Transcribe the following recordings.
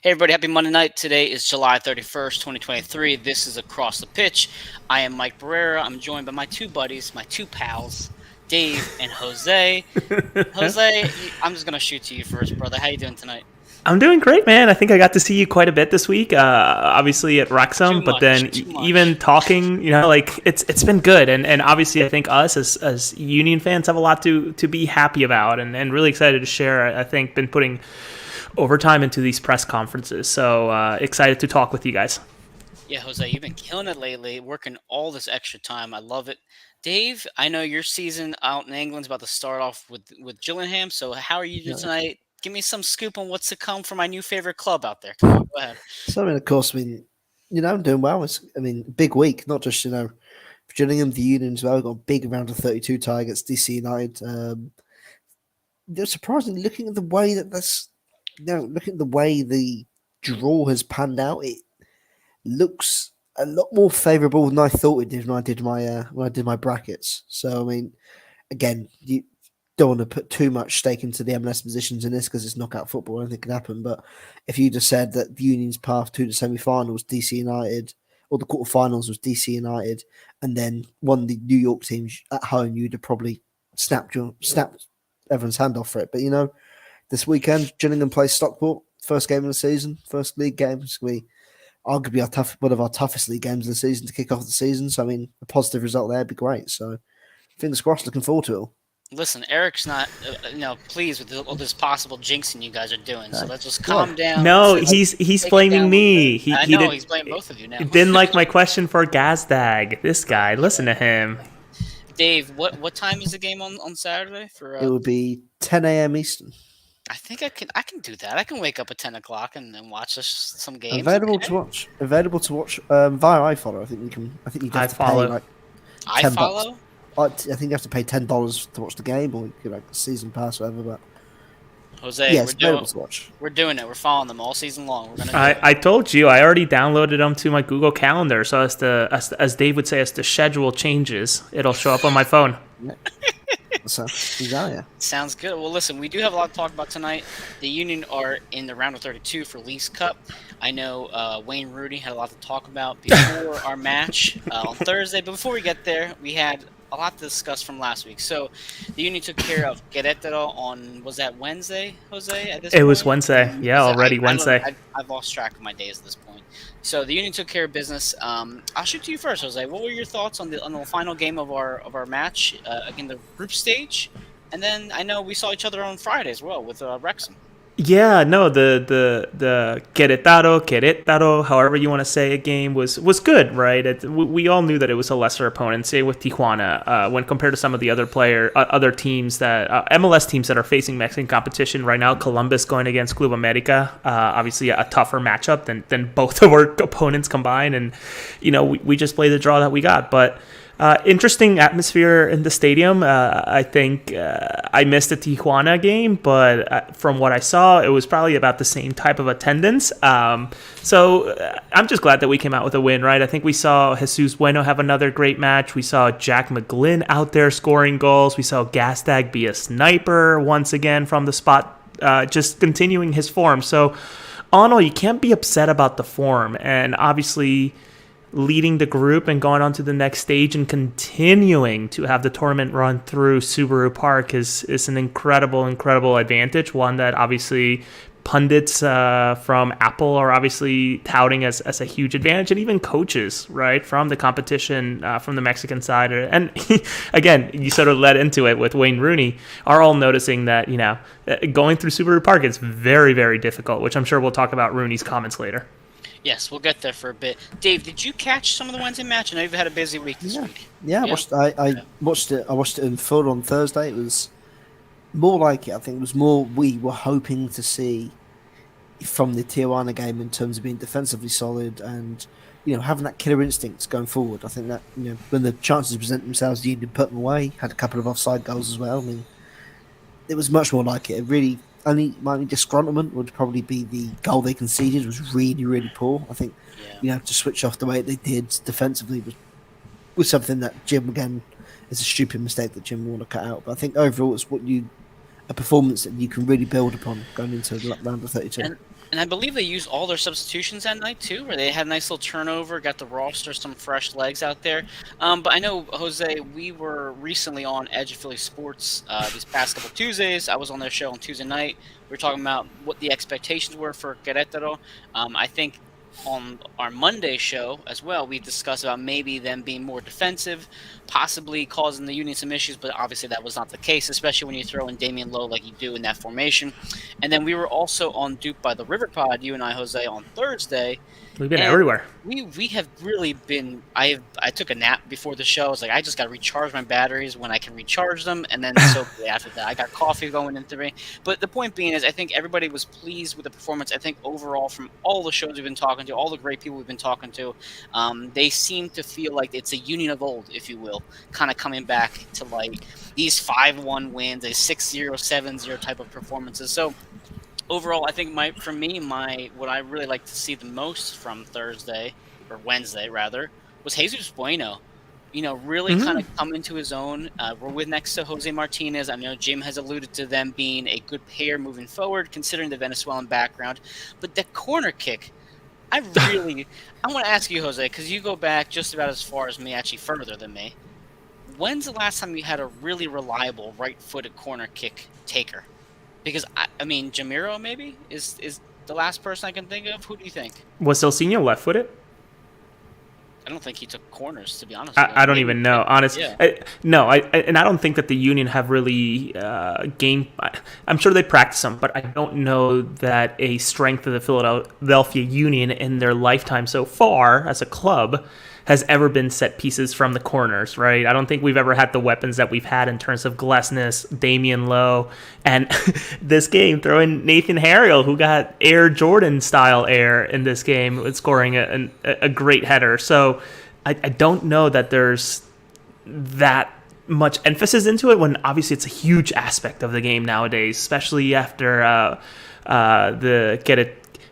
Hey everybody, happy Monday night. Today is July 31st, 2023. This is Across the Pitch. I am Mike Barrera. I'm joined by my two buddies, my two pals, Dave and Jose. Jose, I'm just going to shoot to you first, brother. How you doing tonight? I'm doing great, man. I think I got to see you quite a bit this week. Obviously at Too Wrexham, but then much, too much. even talking, like it's been good. And obviously, I think us as Union fans have a lot to be happy about, and really excited to share. I think been putting overtime into these press conferences, so excited to talk with you guys. Yeah, Jose, you've been killing it lately, working all this extra time. I love it. Dave, I know your season out in England's about to start off with Gillingham. So how are you doing Yeah. tonight? Give me some scoop on what's to come for my new favorite club out there. Come on, go ahead. So, of course, I'm doing well. Big week, not just, for Gillingham, the Union as well. We've got a big round of 32 targets, DC United. They're surprisingly looking at the way looking at the way the draw has panned out, it looks a lot more favourable than I thought it did when I did my brackets. So, again, you don't want to put too much stake into the MLS positions in this because it's knockout football. Anything can happen. But if you just said that the Union's path to the semi-finals, DC United, or the quarterfinals was DC United, and then one of the New York teams at home, you'd have probably snapped everyone's hand off for it. But this weekend, Gillingham plays Stockport, first game of the season, first league game. It's going to be arguably one of our toughest league games of the season to kick off the season. So, a positive result there would be great. So, fingers crossed, looking forward to it all. Listen, Eric's not, pleased with all this possible jinxing you guys are doing. So let's just calm down. No, he's blaming me. He's blaming both of you now. Didn't like my question for Gazdag. This guy, listen to him. Dave, what time is the game on Saturday? It would be 10 a.m. Eastern. I think I can do that. I can wake up at 10 o'clock and then watch some games. Available to watch via iFollow. I think you have to pay like iFollow. I think you have to pay $10 to watch the game, or like a season pass, or whatever. But Jose, yeah, it's available to watch. We're doing it. We're following them all season long. We're gonna. I told you I already downloaded them to my Google Calendar, so as Dave would say, as the schedule changes, it'll show up on my phone. So, yeah. Sounds good. Well, listen, we do have a lot to talk about tonight. The Union are in the round of 32 for Leagues Cup. I know Wayne Rooney had a lot to talk about before our match on Thursday. But before we get there, we had a lot to discuss from last week. So the Union took care of Querétaro on, was that Wednesday, Jose? It was Wednesday. Yeah, already Wednesday. I've lost track of my days at this point. So the Union took care of business. I'll shoot to you first, Jose. What were your thoughts on the final game of our match in the group stage? And then I know we saw each other on Friday as well with Wrexham. Yeah, no, the Querétaro, however you want to say a game was good, right? We all knew that it was a lesser opponent, say with Tijuana, when compared to some of the other teams that MLS teams that are facing Mexican competition right now. Columbus going against Club America, obviously a tougher matchup than both of our opponents combined, and we just played the draw that we got, but. Interesting atmosphere in the stadium. I think I missed the Tijuana game, but from what I saw, it was probably about the same type of attendance. So I'm just glad that we came out with a win, right? I think we saw Jesus Bueno have another great match. We saw Jack McGlynn out there scoring goals. We saw Gastag be a sniper once again from the spot, just continuing his form. So all in all, you can't be upset about the form. And obviously leading the group and going on to the next stage and continuing to have the tournament run through Subaru Park is an incredible advantage, one that obviously pundits from Apple are obviously touting as a huge advantage, and even coaches, right, from the competition from the Mexican side. And again, you sort of led into it with Wayne Rooney, are all noticing that, going through Subaru Park is very, very difficult, which I'm sure we'll talk about Rooney's comments later. Yes, we'll get there for a bit. Dave, did you catch some of the Wednesday match? I know you've had a busy week this week. Yeah, I watched it. I watched it in full on Thursday. It was more like it. I think it was more we were hoping to see from the Tijuana game in terms of being defensively solid and having that killer instinct going forward. I think that when the chances present themselves, the Union put them away. Had a couple of offside goals as well. It was much more like it. Really. My disgruntlement would probably be the goal they conceded was really, really poor. I think to switch off the way they did defensively was something that Jim, again, is a stupid mistake that Jim will want to cut out. But I think overall it's a performance that you can really build upon going into round of 32. And I believe they used all their substitutions that night too, where they had a nice little turnover, got the roster, some fresh legs out there. But I know, Jose, we were recently on Edge of Philly Sports these past couple Tuesdays. I was on their show on Tuesday night. We were talking about what the expectations were for Querétaro. I think on our Monday show as well, we discussed about maybe them being more defensive, possibly causing the Union some issues, but obviously that was not the case, especially when you throw in Damian Lowe like you do in that formation. And then we were also on Duke by the River Pod, you and I, Jose, on Thursday. We've been And everywhere. we have really been. I took a nap before the show. I was like, I just got to recharge my batteries when I can recharge them, and then so after that, I got coffee going into me. But the point being is, I think everybody was pleased with the performance. I think overall, from all the shows we've been talking to, all the great people we've been talking to, they seem to feel like it's a Union of old, if you will, kind of coming back to like these 5-1 wins, a 6-0, 7-0 type of performances. So overall, I think what I really like to see the most from Thursday or Wednesday rather was Jesus Bueno. Really kind of come into his own. We're with next to Jose Martinez. I know Jim has alluded to them being a good pair moving forward, considering the Venezuelan background. But the corner kick, I want to ask you, Jose, because you go back just about as far as me, actually further than me. When's the last time you had a really reliable right-footed corner kick taker? Because I mean, Jamiro maybe is the last person I can think of. Who do you think? Was Celcinho left-footed? I don't think he took corners, to be honest with you. I don't even know. Honestly, Yeah. And I don't think that the Union have really gained. I'm sure they practice them, but I don't know that a strength of the Philadelphia Union in their lifetime so far as a club has ever been set pieces from the corners, right? I don't think we've ever had the weapons that we've had in terms of Glesnes, Damian Lowe, and this game, throw in Nathan Harriel, who got Air Jordan style air in this game, with scoring a great header. So I don't know that there's that much emphasis into it when obviously it's a huge aspect of the game nowadays, especially after the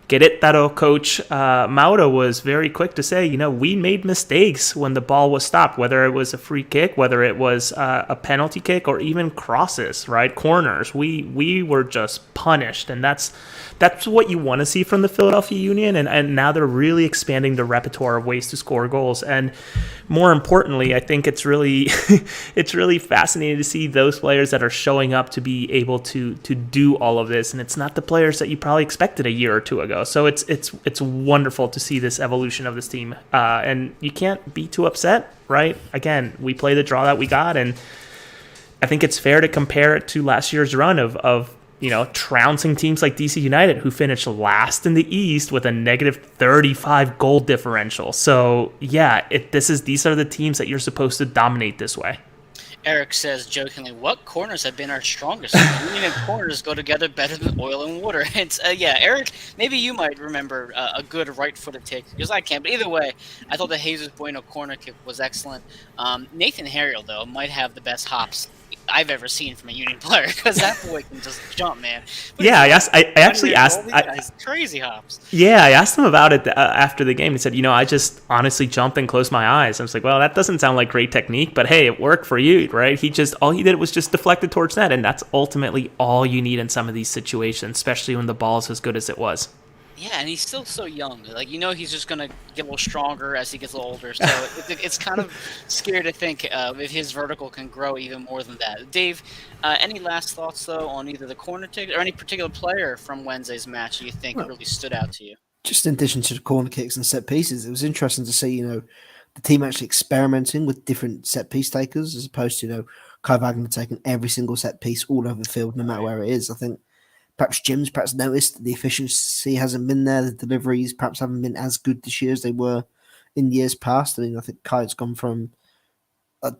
Querétaro coach Mauro was very quick to say, we made mistakes when the ball was stopped, whether it was a free kick, whether it was a penalty kick, or even crosses, right? Corners. We were just punished, and that's what you want to see from the Philadelphia Union, and now they're really expanding the repertoire of ways to score goals. And more importantly, I think it's really it's really fascinating to see those players that are showing up to be able to do all of this, and it's not the players that you probably expected a year or two ago. So it's wonderful to see this evolution of this team, and you can't be too upset, right? Again, we play the draw that we got, and I think it's fair to compare it to last year's run of trouncing teams like DC United, who finished last in the East with a negative 35 goal differential. So yeah, these are the teams that you're supposed to dominate this way. Eric says jokingly, "What corners have been our strongest? Union and corners go together better than oil and water." It's Eric. Maybe you might remember a good right-footed take, because I can't. But either way, I thought the Jesus Bueno corner kick was excellent. Nathan Harriel, though, might have the best hops I've ever seen from a Union player, because that boy can just jump, man. But yeah, I actually asked. Crazy hops. Yeah, I asked him about it after the game. He said, I just honestly jumped and closed my eyes. I was like, well, that doesn't sound like great technique, but hey, it worked for you, right? All he did was just deflected towards net, and that's ultimately all you need in some of these situations, especially when the ball is as good as it was. Yeah, and he's still so young. He's just going to get a little stronger as he gets a little older. So it's kind of scary to think if his vertical can grow even more than that. Dave, any last thoughts, though, on either the corner kick or any particular player from Wednesday's match you think really stood out to you? Just in addition to the corner kicks and set pieces, it was interesting to see, the team actually experimenting with different set piece takers, as opposed to, Kai Wagner taking every single set piece all over the field, no matter where it is. I think perhaps Jim's noticed that the efficiency hasn't been there. The deliveries perhaps haven't been as good this year as they were in years past. I mean, I think Kai's gone from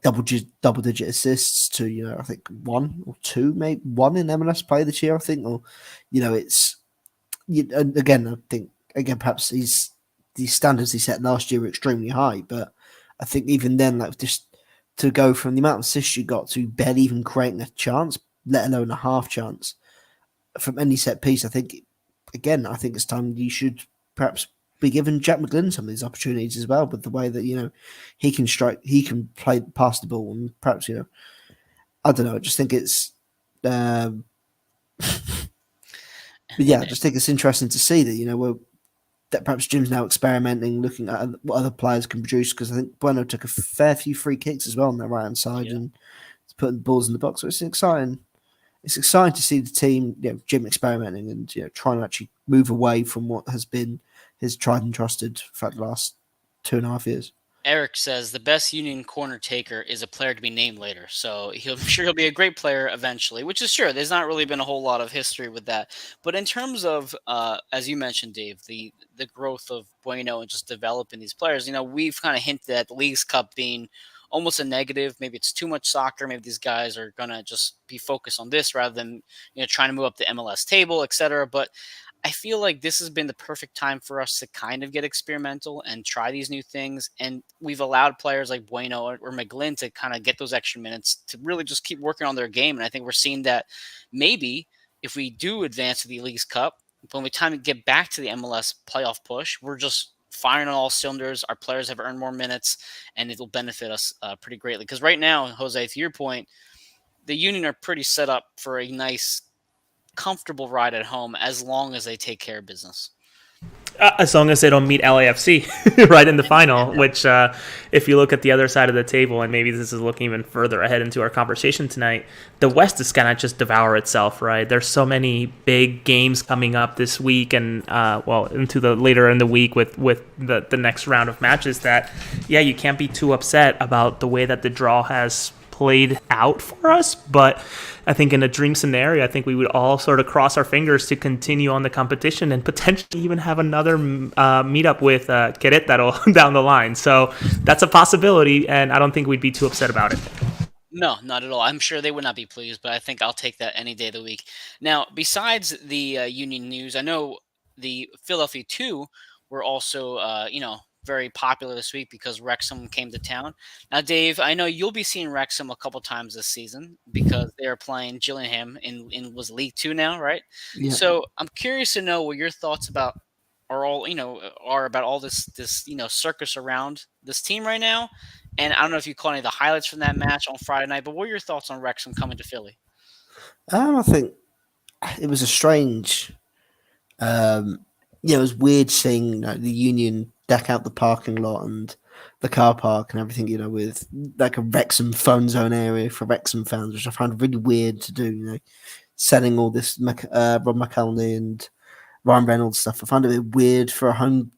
double-digit assists to, I think 1 or 2, maybe 1 in MLS play this year, I think. Or, it's... Again, perhaps the standards he set last year were extremely high, but I think even then, just to go from the amount of assists you got to barely even creating a chance, let alone a half chance, from any set piece, I think it's time you should perhaps be giving Jack McGlynn some of these opportunities as well, with the way that, he can strike, he can play past the ball, and perhaps, I don't know, I just think it's But yeah, I just think it's interesting to see that that perhaps Jim's now experimenting, looking at what other players can produce. Because I think Bueno took a fair few free kicks as well on that right hand side Yeah. and putting balls in the box. So it's exciting. It's exciting to see the team, Jim experimenting and trying to actually move away from what has been his tried and trusted for the last 2.5 years. Eric says the best Union corner taker is a player to be named later. So I'm sure he'll be a great player eventually, which is sure. There's not really been a whole lot of history with that. But in terms of, as you mentioned, Dave, the growth of Bueno and just developing these players, we've kind of hinted at the League's Cup being almost a negative. Maybe it's too much soccer. Maybe these guys are going to just be focused on this rather than, trying to move up the MLS table, etc. But I feel like this has been the perfect time for us to kind of get experimental and try these new things. And we've allowed players like Bueno or McGlynn to kind of get those extra minutes to really just keep working on their game. And I think we're seeing that maybe if we do advance to the League's Cup, when we time to get back to the MLS playoff push, we're just firing on all cylinders. Our players have earned more minutes, and it'll benefit us pretty greatly. Because right now, Jose, to your point, the Union are pretty set up for a nice comfortable ride at home as long as they take care of business. As long as they don't meet LAFC right in the final, which if you look at the other side of the table, and maybe this is looking even further ahead into our conversation tonight, the West is going to just devour itself, right? There's so many big games coming up this week and, into the later in the week with the next round of matches that, you can't be too upset about the way that the draw has played out for us. But I think in a dream scenario, I think we would all sort of cross our fingers to continue on the competition and potentially even have another meetup with Querétaro down the line. So that's a possibility, and I don't think we'd be too upset about it. No, not at all. I'm sure they would not be pleased, but I think I'll take that any day of the week. Now, besides the Union news, I know the Philadelphia 2 were also, very popular this week because Wrexham came to town. Now, Dave, I know you'll be seeing Wrexham a couple times this season because they are playing Gillingham in was League Two now, right? Yeah. So I'm curious to know what your thoughts are about all this circus around this team right now. And I don't know if you caught any of the highlights from that match on Friday night, but what are your thoughts on Wrexham coming to Philly? I think it was a strange. It was weird seeing the Union deck out the parking lot and the car park and everything, with like a Wrexham phone zone area for Wrexham fans, which I found really weird to do, selling all this Rob McElhenney and Ryan Reynolds stuff. I found it a bit weird for a home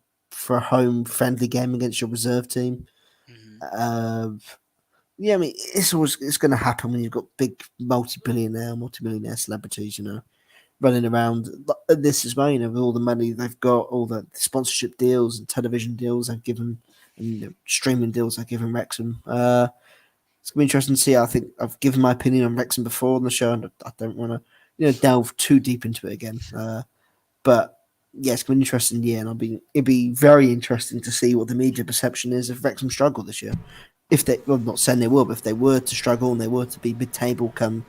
friendly game against your reserve team. Mm-hmm. It's going to happen when you've got big multi-billionaire celebrities, running around this as well, with all the money they've got, all the sponsorship deals and television deals they've given, and streaming deals they've given Wrexham. It's going to be interesting to see. I think I've given my opinion on Wrexham before on the show, and I don't want to, delve too deep into it again. But yeah, it's going to be interesting. Yeah, and it'd be very interesting to see what the media perception is if Wrexham struggle this year. If they, well, not saying they will, but if they were to struggle and they were to be mid-table come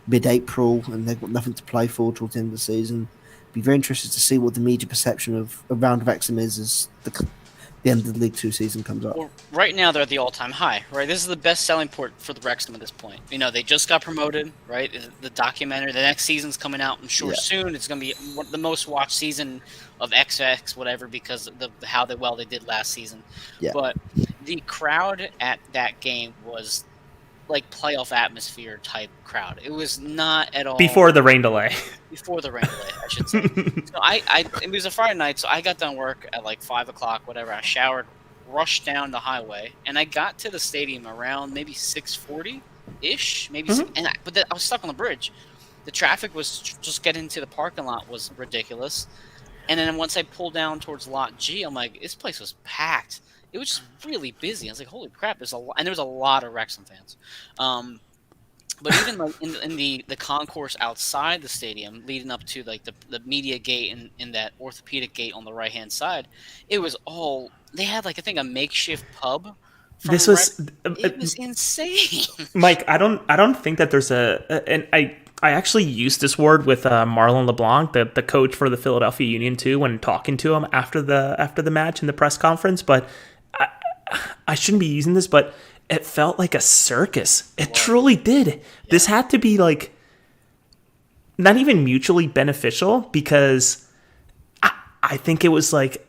mid-April and they've got nothing to play for towards the end of the season, be very interested to see what the media perception of around Wrexham is as the end of the League Two season comes up. Well, right now they're at the all-time high, right? This is the best selling port for the Wrexham at this point. They just got promoted, right? The documentary, the next season's coming out, I'm sure soon. It's going to be the most watched season of XX, whatever, because of how well they did last season. Yeah. But the crowd at that game was like playoff atmosphere type crowd. It was not at all before the rain delay. Before the rain delay, I should say. So it was a Friday night, so I got done work at like 5:00, whatever. I showered, rushed down the highway, and I got to the stadium around maybe 6:40 ish, maybe. Mm-hmm. I was stuck on the bridge. The traffic was just getting to the parking lot was ridiculous, and then once I pulled down towards Lot G, I'm like, this place was packed. It was just really busy. I was like, "Holy crap!" There's and there was a lot of Wrexham fans. But even like in the concourse outside the stadium, leading up to like the media gate and in that orthopedic gate on the right hand side, it was all they had like I think a makeshift pub. This was it was insane, Mike. I don't think that there's and I actually used this word with Marlon LeBlanc, the coach for the Philadelphia Union too, when talking to him after the match in the press conference. But I shouldn't be using this, but it felt like a circus. It truly did. Yeah. This had to be like not even mutually beneficial, because I think it was like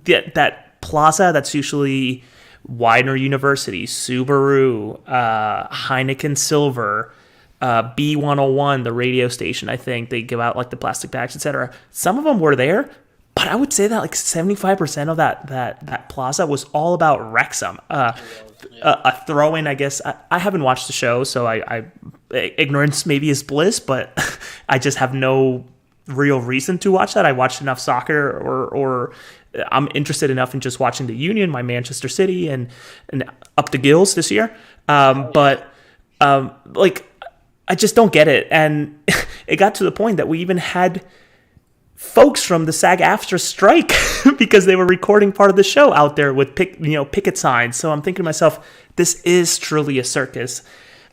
that plaza that's usually Widener University, Subaru, Heineken Silver, B101, the radio station. I think they give out like the plastic bags, etc. Some of them were there, but I would say that like 75% of that plaza was all about Wrexham. A throw-in, I guess. I haven't watched the show, so I ignorance maybe is bliss, but I just have no real reason to watch that. I watched enough soccer, or I'm interested enough in just watching the Union, my Manchester City, and up the gills this year. But I just don't get it. And it got to the point that we even had folks from the SAG-AFTRA strike because they were recording part of the show out there with picket signs. So I'm thinking to myself, this is truly a circus.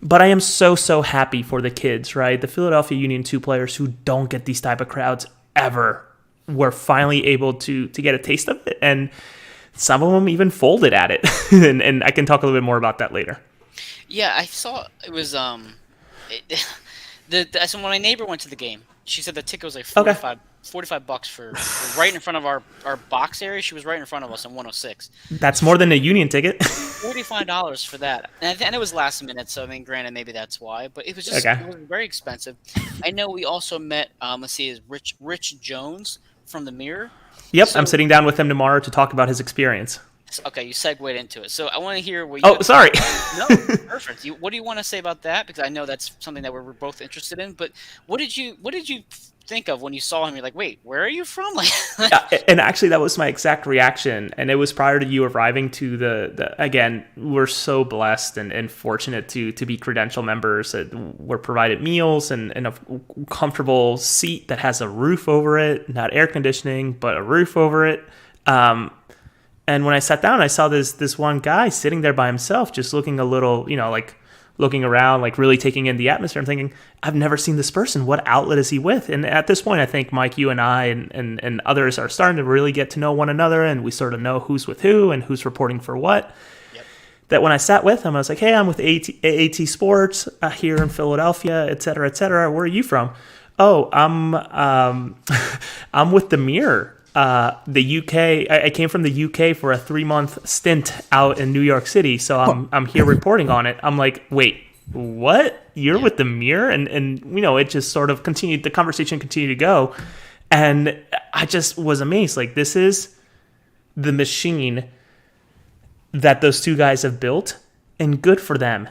But I am so happy for the kids, right? The Philadelphia Union 2 players who don't get these type of crowds ever were finally able to get a taste of it. And some of them even folded at it. and I can talk a little bit more about that later. Yeah, I saw it was so when my neighbor went to the game, she said the ticket was like $45 for right in front of our box area. She was right in front of us on 106. That's more than a Union ticket. $45 for that, and it was last minute. So I mean, granted, maybe that's why, but it was just it was very expensive. I know we also met. Let's see, is Rich Jones from the Mirror. Yep, so, I'm sitting down with him tomorrow to talk about his experience. Okay, you segued into it. So I want to hear what you... Oh, sorry. No, perfect. What do you want to say about that? Because I know that's something that we're both interested in. But what did you think of when you saw him? You're like, wait, where are you from? And actually, that was my exact reaction. And it was prior to you arriving to the again, we're so blessed and fortunate to be credential members. We're provided meals and a comfortable seat that has a roof over it, not air conditioning, but a roof over it. And when I sat down, I saw this one guy sitting there by himself, just looking a little, like looking around, like really taking in the atmosphere. I'm thinking, I've never seen this person. What outlet is he with? And at this point, I think Mike, you and I and others are starting to really get to know one another, and we sort of know who's with who and who's reporting for what. Yep. That when I sat with him, I was like, hey, I'm with AAT Sports here in Philadelphia, et cetera, et cetera. Where are you from? Oh, I'm with the Mirror. The UK. I came from the UK for a 3-month stint out in New York City, so I'm here reporting on it. I'm like, wait, what? You're with the Mirror? And it just sort of continued. The conversation continued to go, and I just was amazed. Like, this is the machine that those two guys have built, and good for them.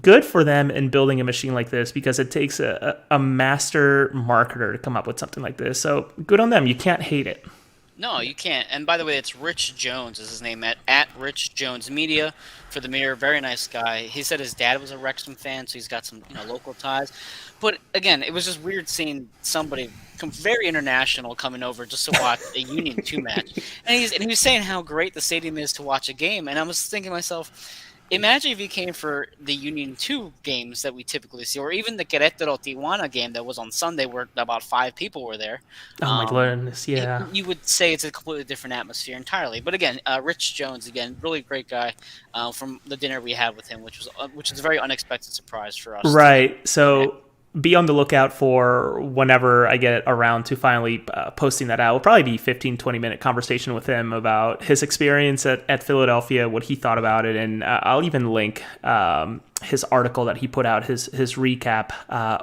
Good for them in building a machine like this, because it takes a master marketer to come up with something like this. So good on them. You can't hate it. No, you can't. And by the way, it's Rich Jones is his name, at Rich Jones Media for the Mirror. Very nice guy. He said his dad was a Wrexham fan, so he's got some local ties. But again, it was just weird seeing somebody very international coming over just to watch a Union 2 match. And he was saying how great the stadium is to watch a game. And I was thinking to myself, imagine if he came for the Union 2 games that we typically see, or even the Querétaro-Tijuana game that was on Sunday where about 5 people were there. Oh, my goodness, yeah. You would say it's a completely different atmosphere entirely. But again, Rich Jones, again, really great guy from the dinner we had with him, which was a very unexpected surprise for us. Right, so... Be on the lookout for whenever I get around to finally posting that out. It'll probably be 15, 20-minute conversation with him about his experience at Philadelphia, what he thought about it, and I'll even link his article that he put out, his recap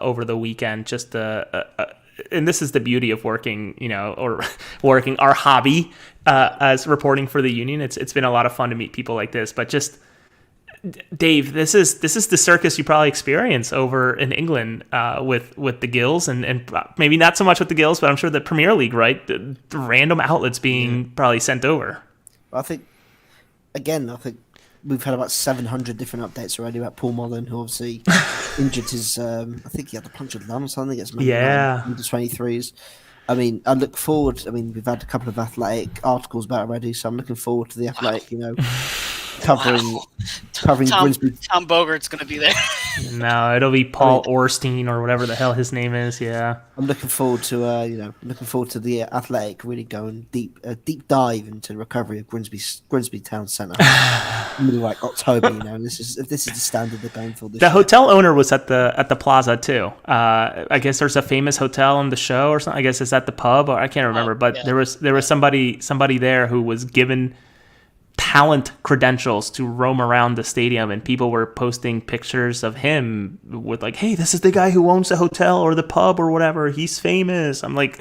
over the weekend. Just and this is the beauty of working, or working our hobby as reporting for the Union. It's been a lot of fun to meet people like this, but just. Dave, this is the circus you probably experience over in England with the Gills, and maybe not so much with the Gills, but I'm sure the Premier League, right? The random outlets being probably sent over. I think we've had about 700 different updates already about Paul Mullen, who obviously injured his. I think he had a punctured lung or something. It's maybe under 23s. I mean, I look forward. I mean, we've had a couple of athletic articles about it already, so I'm looking forward to the athletic, covering Tom Grimsby. Tom Bogart's gonna be there. No, it'll be Paul Orstein or whatever the hell his name is. Yeah. I'm looking forward to the Athletic really going deep dive into the recovery of Grimsby Town Centre. Maybe like October, this is the standard they're going for. The hotel owner was at the plaza too. I guess there's a famous hotel in the show or something. I guess it's at the pub, or I can't remember. But yeah. there was somebody there who was given talent credentials to roam around the stadium, and people were posting pictures of him with like, hey, this is the guy who owns the hotel or the pub or whatever, he's famous. I'm like,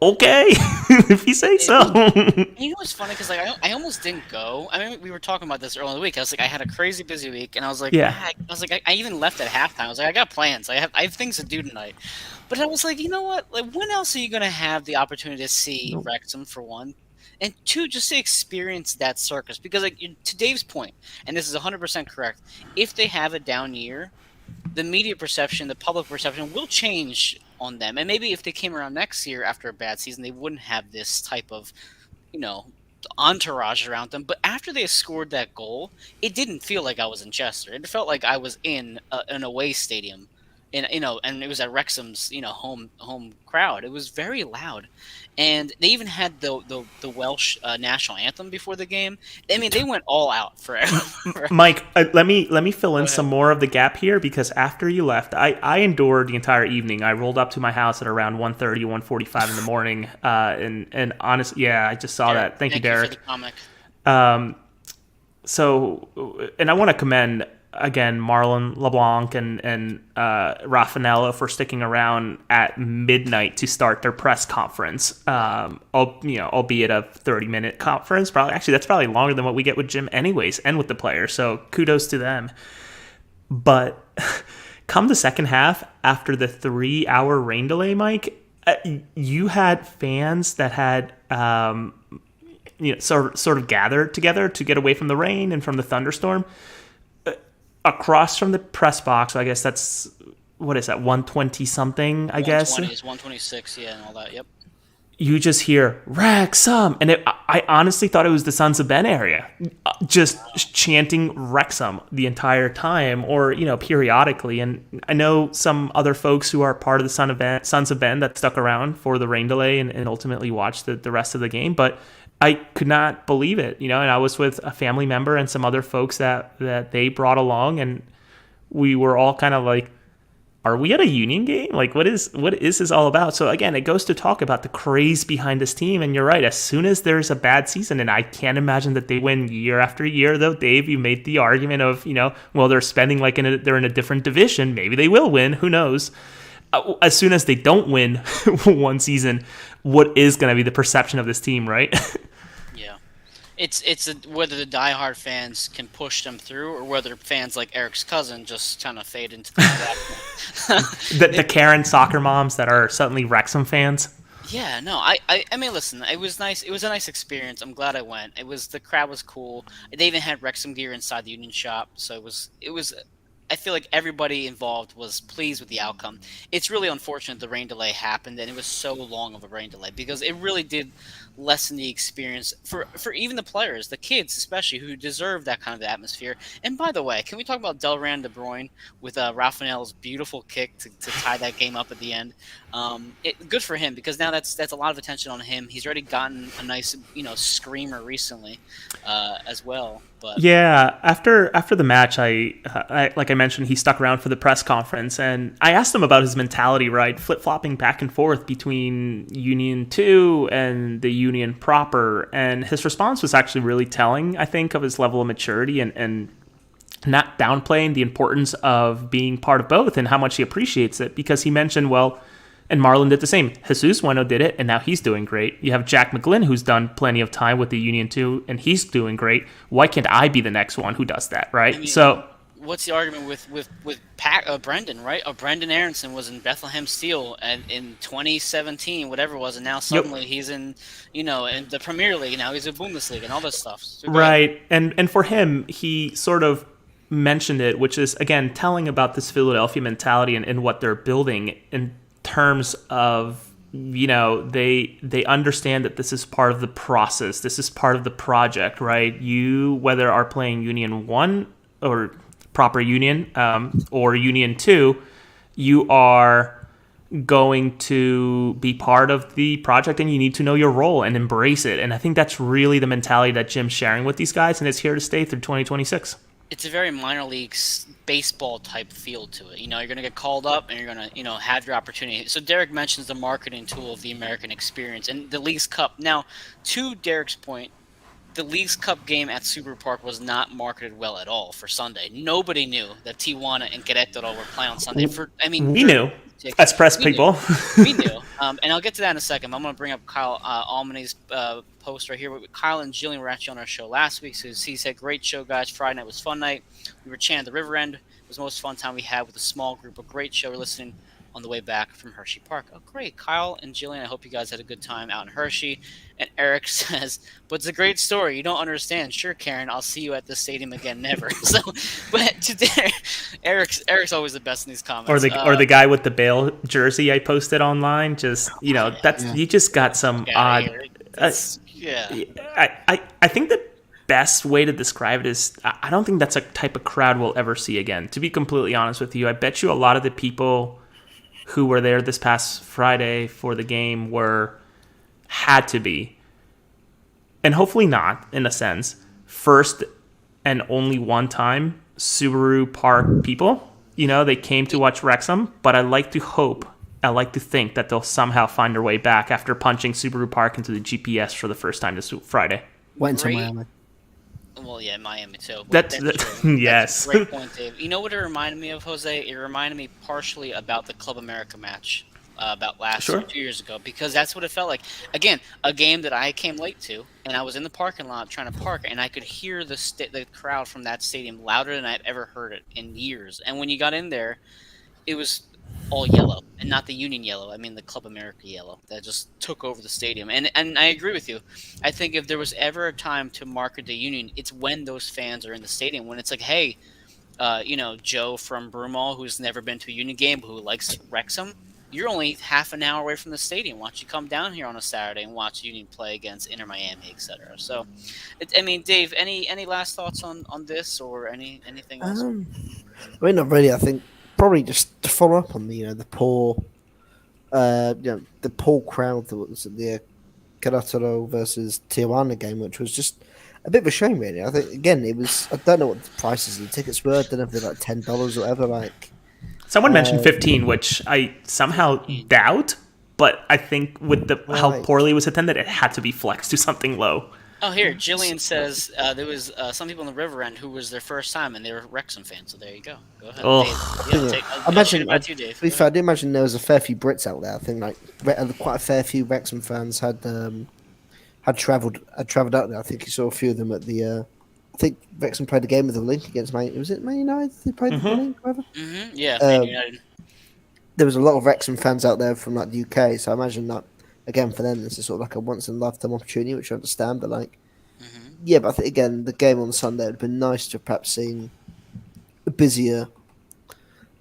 okay, if you say so. You know what's funny, because like I almost didn't go. I mean, we were talking about this earlier in the week. I was like, I had a crazy busy week, and I was like, I even left at halftime. I was like, I got plans. I have things to do tonight. But I was like, you know what, like, when else are you gonna have the opportunity to see Wrexham, for one? And two, just to experience that circus. Because, like, to Dave's point, and this is 100% correct, if they have a down year, the media perception, the public perception will change on them. And maybe if they came around next year after a bad season, they wouldn't have this type of, entourage around them. But after they scored that goal, it didn't feel like I was in Chester. It felt like I was in an away stadium. And it was at Wrexham's, home crowd. It was very loud. And they even had the Welsh national anthem before the game. I mean, they went all out for Mike, let me fill in some more of the gap here, because after you left, I endured the entire evening. I rolled up to my house at around 1:30, 1:45 in the morning. And honestly, I just saw that. Thank you, Derek. For the comic. So, and I want to commend again Marlon LeBlanc and Raffanello for sticking around at midnight to start their press conference. Albeit a 30-minute conference. That's probably longer than what we get with Jim anyways, and with the players. So kudos to them. But come the second half, after the 3-hour rain delay, Mike, you had fans that had sort of gathered together to get away from the rain and from the thunderstorm. Across from the press box, I guess that's, what is that, 120 something, I guess? 126, yeah, and all that, yep. You just hear, Wrexham! And I honestly thought it was the Sons of Ben area, just chanting Wrexham the entire time, or, periodically. And I know some other folks who are part of the Sons of Ben that stuck around for the rain delay and ultimately watched the rest of the game, but I could not believe it, and I was with a family member and some other folks that they brought along, and we were all kind of like, are we at a Union game? Like, what is this all about? So again, it goes to talk about the craze behind this team, and you're right, as soon as there's a bad season, and I can't imagine that they win year after year, though, Dave, you made the argument of, well, they're spending like they're in a different division, maybe they will win, who knows? As soon as they don't win one season, what is going to be the perception of this team, right? It's whether the diehard fans can push them through, or whether fans like Eric's cousin just kind of fade into the back. the Karen soccer moms that are suddenly Wrexham fans. Yeah, no, I mean, listen, it was nice. It was a nice experience. I'm glad I went. The crowd was cool. They even had Wrexham gear inside the Union shop, so it was. I feel like everybody involved was pleased with the outcome. It's really unfortunate the rain delay happened, and it was so long of a rain delay, because it really did lessen the experience for even the players, the kids especially, who deserve that kind of atmosphere. And by the way, can we talk about Delran De Bruyne with Raffanello's beautiful kick to tie that game up at the end? Good for him, because now that's a lot of attention on him. He's already gotten a nice screamer recently as well. But yeah, after the match, I like I mentioned, he stuck around for the press conference, and I asked him about his mentality, right, flip-flopping back and forth between Union 2 and the Union proper, and his response was actually really telling, I think, of his level of maturity and not downplaying the importance of being part of both and how much he appreciates it, because he mentioned, well, and Marlon did the same. Jesus Bueno did it, and now he's doing great. You have Jack McGlynn, who's done plenty of time with the Union too, and he's doing great. Why can't I be the next one who does that, right? I mean, so, what's the argument with Brendan, right? Brendan Aronson was in Bethlehem Steel and in 2017, whatever it was, and now suddenly he's in in the Premier League. Now he's in Bundesliga and all this stuff. So right, and for him, he sort of mentioned it, which is again telling about this Philadelphia mentality and what they're building in terms of they understand that this is part of the process. This is part of the project, right? You, whether are playing Union 1 or proper Union, or Union 2, you are going to be part of the project, and you need to know your role and embrace it. And I think that's really the mentality that Jim's sharing with these guys, and it's here to stay through 2026. It's a very minor league baseball type feel to it. You're going to get called up and you're going to, have your opportunity. So Derek mentions the marketing tool of the American experience and the Leagues Cup. Now, to Derek's point, the Leagues Cup game at Subaru Park was not marketed well at all for Sunday. Nobody knew that Tijuana and Querétaro were playing on Sunday. We knew. As press people. We knew. And I'll get to that in a second. I'm going to bring up Kyle Almany's post right here. Kyle and Jillian were actually on our show last week. So he said, great show, guys. Friday night was fun night. We were chanting the River End. It was the most fun time we had with a small group. A great show. We're listening on the way back from Hershey Park. Oh, great. Kyle and Jillian, I hope you guys had a good time out in Hershey. And Eric says, but it's a great story. You don't understand. Sure, Karen, I'll see you at the stadium again. Never. So, but today, Eric's always the best in these comments. Or the guy with the Bale jersey I posted online. Just, you just got some odd. I think the best way to describe it is I don't think that's a type of crowd we'll ever see again. To be completely honest with you, I bet you a lot of the people who were there this past Friday for the game had to be, and hopefully not, in a sense, first and only one time Subaru Park people. They came to watch Wrexham, but I like to think that they'll somehow find their way back after punching Subaru Park into the GPS for the first time this Friday. Went to Miami. Well, yeah, Miami too. That's yes. That's a great point, Dave. You know what it reminded me of, Jose? It reminded me partially about the Club America match about last 2 years ago, because that's what it felt like. Again, a game that I came late to, and I was in the parking lot trying to park, and I could hear the crowd from that stadium louder than I've ever heard it in years. And when you got in there, it was all yellow, and not the Union yellow. I mean the Club America yellow that just took over the stadium. And I agree with you. I think if there was ever a time to market the Union, it's when those fans are in the stadium. When it's like, hey, Joe from Broomall, who's never been to a Union game, who likes Wrexham, you're only half an hour away from the stadium. Why don't you come down here on a Saturday and watch Union play against Inter Miami, etc. So, Dave, any last thoughts on this or anything else? Not really. I think probably just to follow up on the poor, the poor crowd that was at the Querétaro versus Tijuana game, which was just a bit of a shame, really. I think again it was. I don't know what the prices of the tickets were. I don't know if they're like $10 or whatever. Someone mentioned 15, which I somehow doubt, but I think with how poorly it was attended, it had to be flexed to something low. Oh, here, Jillian says there was some people in the River End who was their first time, and they were Wrexham fans. So there you go. Go ahead. Oh. Dave. You, Dave. To be fair, I did imagine there was a fair few Brits out there. I think quite a fair few Wrexham fans had travelled out there. I think you saw a few of them at the. I think Wrexham played a game with the Link against Man. Was it Man United? They played the Link, whatever. Mm-hmm. Yeah, Man United. There was a lot of Wrexham fans out there from the UK, so I imagine that again for them this is sort of like a once in a lifetime opportunity, which I understand. But but I think again the game on Sunday would have been nice to have perhaps seen a busier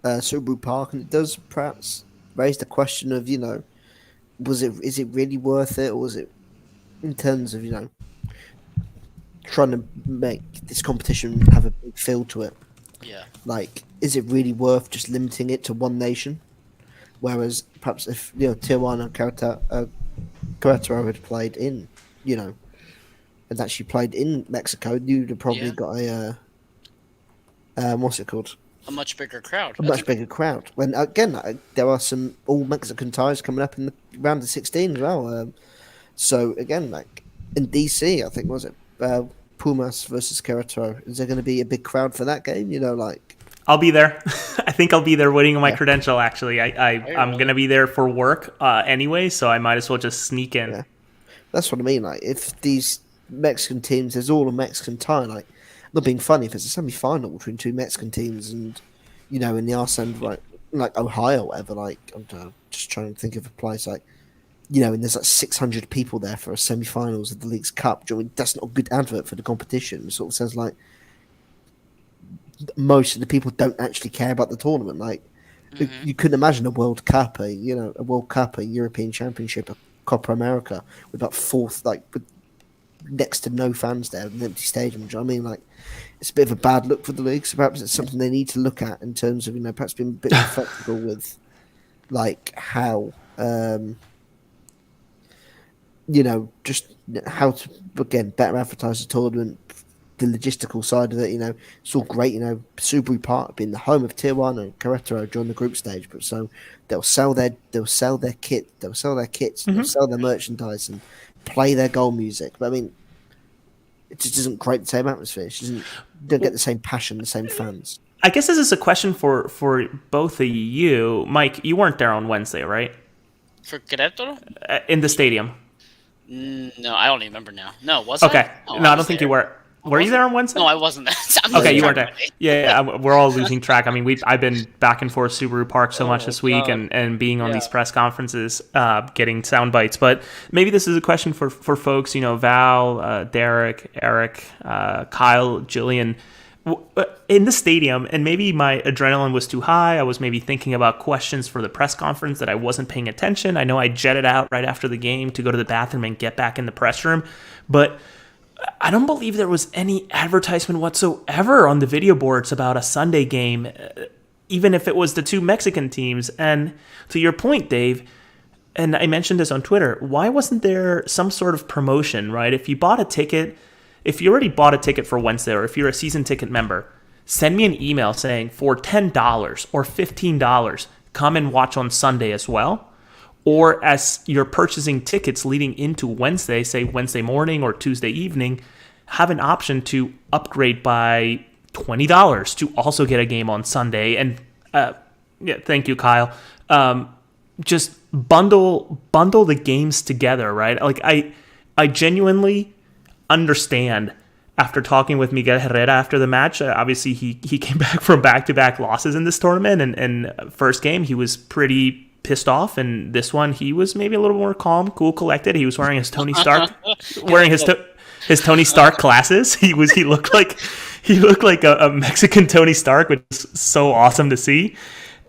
Subaru Park, and it does perhaps raise the question of is it really worth it, or was it in terms of trying to make this competition have a big feel to it? Yeah. Is it really worth just limiting it to one nation? Whereas perhaps if Tijuana and Querétaro had played in, had actually played in Mexico, you'd have probably got a what's it called? A much bigger crowd. A much bigger crowd. When again, there are some all Mexican ties coming up in the round of 16 as well. So again, in DC, I think was it Pumas versus Querétaro? Is there going to be a big crowd for that game? I'll be there. I think I'll be there waiting on my credential, actually. I'm going to be there for work anyway, so I might as well just sneak in. Yeah. That's what I mean. If these Mexican teams, there's all a Mexican tie. Not being funny, if it's a semi-final between two Mexican teams and, in the arse end, like Ohio or whatever, I'm just trying to think of a place and there's 600 people there for a semi-finals of the League's Cup. That's not a good advert for the competition. It sort of sounds like most of the people don't actually care about the tournament. Hmm. You couldn't imagine a World Cup, a European Championship, a Copa America with like fourth, like with next to no fans there, an empty stadium. Do you know what I mean? Like, it's a bit of a bad look for the league. So perhaps it's something they need to look at in terms of perhaps being a bit more flexible with like how just how to again better advertise the tournament, the logistical side of it. It's all great. Subaru Park being the home of Tijuana and Querétaro during the group stage, but so they'll sell their kits, they'll sell their merchandise and play their goal music. But I mean, it just doesn't create the same atmosphere. Don't get the same passion, the same fans. I guess this is a question for both of you. Mike, you weren't there on Wednesday, right? For Querétaro? In the stadium. No, I don't even remember now. No, was Okay. I? No, I don't think you were. Were you there on Wednesday? No, I wasn't there. Okay, you weren't there. Yeah, we're all losing track. I mean, I've been back and forth Subaru Park so much this week, and being on these press conferences, getting sound bites. But maybe this is a question for folks. Val, Derek, Eric, Kyle, Jillian, in the stadium, and maybe my adrenaline was too high. I was maybe thinking about questions for the press conference that I wasn't paying attention. I know I jetted out right after the game to go to the bathroom and get back in the press room, but I don't believe there was any advertisement whatsoever on the video boards about a Sunday game, even if it was the two Mexican teams. And to your point, Dave, and I mentioned this on Twitter, why wasn't there some sort of promotion, right? If you already bought a ticket for Wednesday, or if you're a season ticket member, send me an email saying for $10 or $15, come and watch on Sunday as well. Or as you're purchasing tickets leading into Wednesday, say Wednesday morning or Tuesday evening, have an option to upgrade by $20 to also get a game on Sunday. And thank you, Kyle. Just bundle the games together, right? Like I genuinely understand, after talking with Miguel Herrera after the match. Obviously he came back from back-to-back losses in this tournament, and first game he was pretty pissed off, and this one he was maybe a little more calm, cool, collected. He was wearing his Tony Stark his Tony Stark glasses. He looked like a Mexican Tony Stark, which is so awesome to see.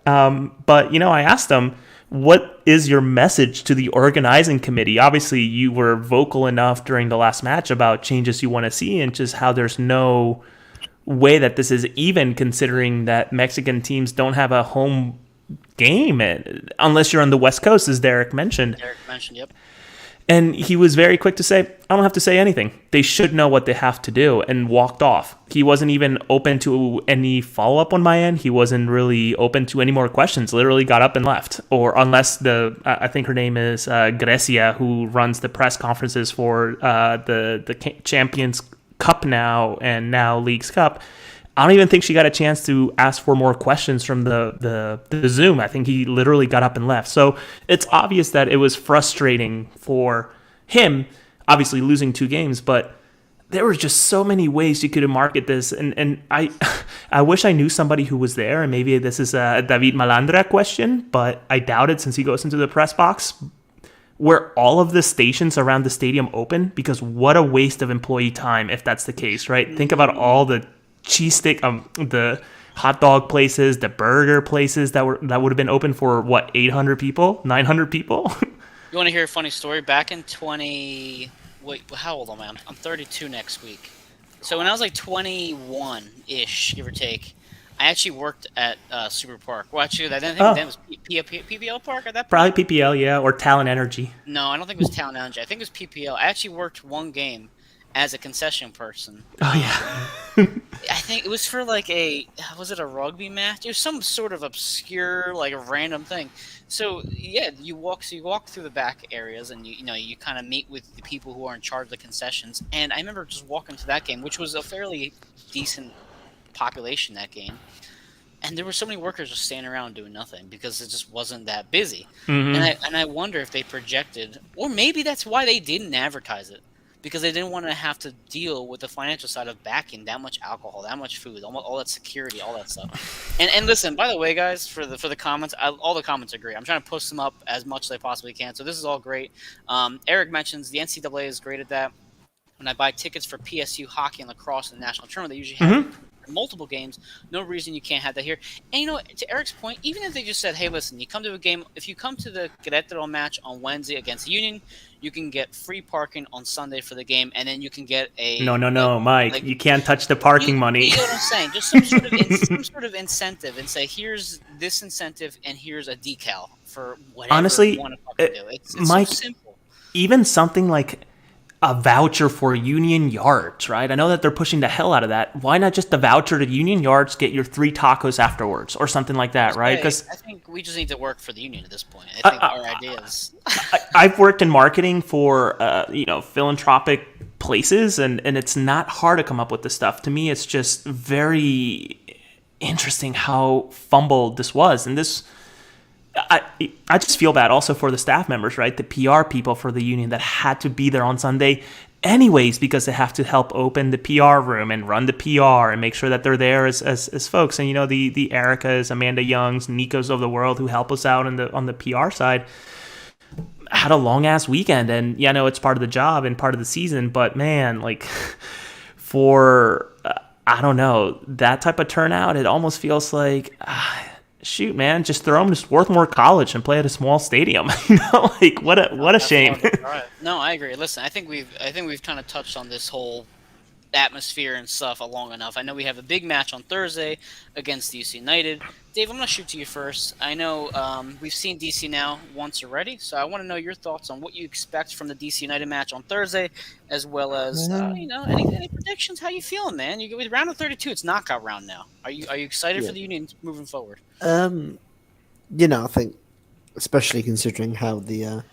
But I asked him, what is your message to the organizing committee? Obviously you were vocal enough during the last match about changes you want to see, and just how there's no way that this is even, considering that Mexican teams don't have a home game unless you're on the West Coast, as Derek mentioned. Yep. And he was very quick to say, I don't have to say anything. They should know what they have to do, and walked off. He wasn't even open to any follow-up on my end. He wasn't really open to any more questions. Literally got up and left. Or unless I think her name is Grecia, who runs the press conferences for the Champions Cup now, and now Leagues Cup. I don't even think she got a chance to ask for more questions from the Zoom. I think he literally got up and left. So it's obvious that it was frustrating for him, obviously losing 2 games, but there were just so many ways you could market this. And I wish I knew somebody who was there, and maybe this is a David Malandra question, but I doubt it, since he goes into the press box. Were all of the stations around the stadium open? Because what a waste of employee time if that's the case, right? Think about all the cheese stick, the hot dog places, the burger places that would have been open for 800 people, 900 people. You want to hear a funny story? Back in how old am I? I'm 32 next week. So when I was like 21-ish, give or take, I actually worked at Super Park. Well, actually, I didn't think that was PPL Park at that point. Probably PPL, yeah, or Talent Energy. No, I don't think it was Talent Energy. I think it was PPL. I actually worked one game as a concession person. Oh, yeah. I think it was for was it a rugby match? It was some sort of obscure, random thing. So yeah, you walk through the back areas, and you kind of meet with the people who are in charge of the concessions. And I remember just walking to that game, which was a fairly decent population that game. And there were so many workers just standing around doing nothing because it just wasn't that busy. Mm-hmm. And I wonder if they projected, or maybe that's why they didn't advertise it. Because they didn't want to have to deal with the financial side of backing that much alcohol, that much food, all that security, all that stuff. And listen, by the way, guys, for the comments, all the comments are great. I'm trying to post them up as much as I possibly can. So this is all great. Eric mentions the NCAA is great at that. When I buy tickets for PSU hockey and lacrosse and the national tournament, they usually have multiple games. No reason you can't have that here. And to Eric's point, even if they just said, "Hey, listen, you come to a game. If you come to the Querétaro match on Wednesday against Union, you can get free parking on Sunday for the game, and then you can get No, Mike. You can't touch the parking money. You know what I'm saying? Just some sort of incentive, and say, here's this incentive, and here's a decal for whatever Honestly, you want to fucking do. It's Mike, so simple. Even something like a voucher for Union Yards, right? I know that they're pushing the hell out of that. Why not just a voucher to Union Yards, get your 3 tacos afterwards or something like that, right? Because I think we just need to work for the Union at this point. I think our ideas. I've worked in marketing for philanthropic places, and it's not hard to come up with this stuff. To me, it's just very interesting how fumbled this was, and this. I just feel bad also for the staff members, right? The PR people for the Union that had to be there on Sunday anyways, because they have to help open the PR room and run the PR and make sure that they're there as folks. And, the Ericas, Amanda Youngs, Nikos of the world who help us out on the PR side had a long ass weekend. And yeah, no, it's part of the job and part of the season, but man, like for, I don't know, that type of turnout, it almost feels like, shoot, man, just throw them to Swarthmore College and play at a small stadium. What a shame. Right. No, I agree. Listen, I think we've kind of touched on this whole atmosphere and stuff long enough. I know we have a big match on Thursday against DC United. Dave, I'm going to shoot to you first. I know we've seen DC now once already, so I want to know your thoughts on what you expect from the DC United match on Thursday, as well as any predictions. How you feeling, man? You go with round of 32. It's knockout round now. Are you excited for the Union moving forward? I think, especially considering how the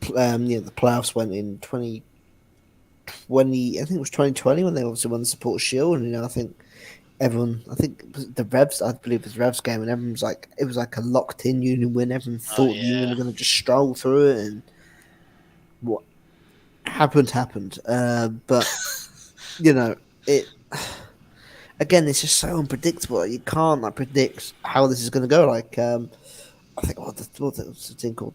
playoffs went in 2020. I think it was 2020 when they obviously won the Support Shield, and I think everyone, the Revs, I believe it was the Revs game, and everyone was like, it was like a locked in Union win. Everyone thought the Union were going to just stroll through it, and what happened. But it. Again, it's just so unpredictable. You can't predict how this is going to go. I think what's the thing called?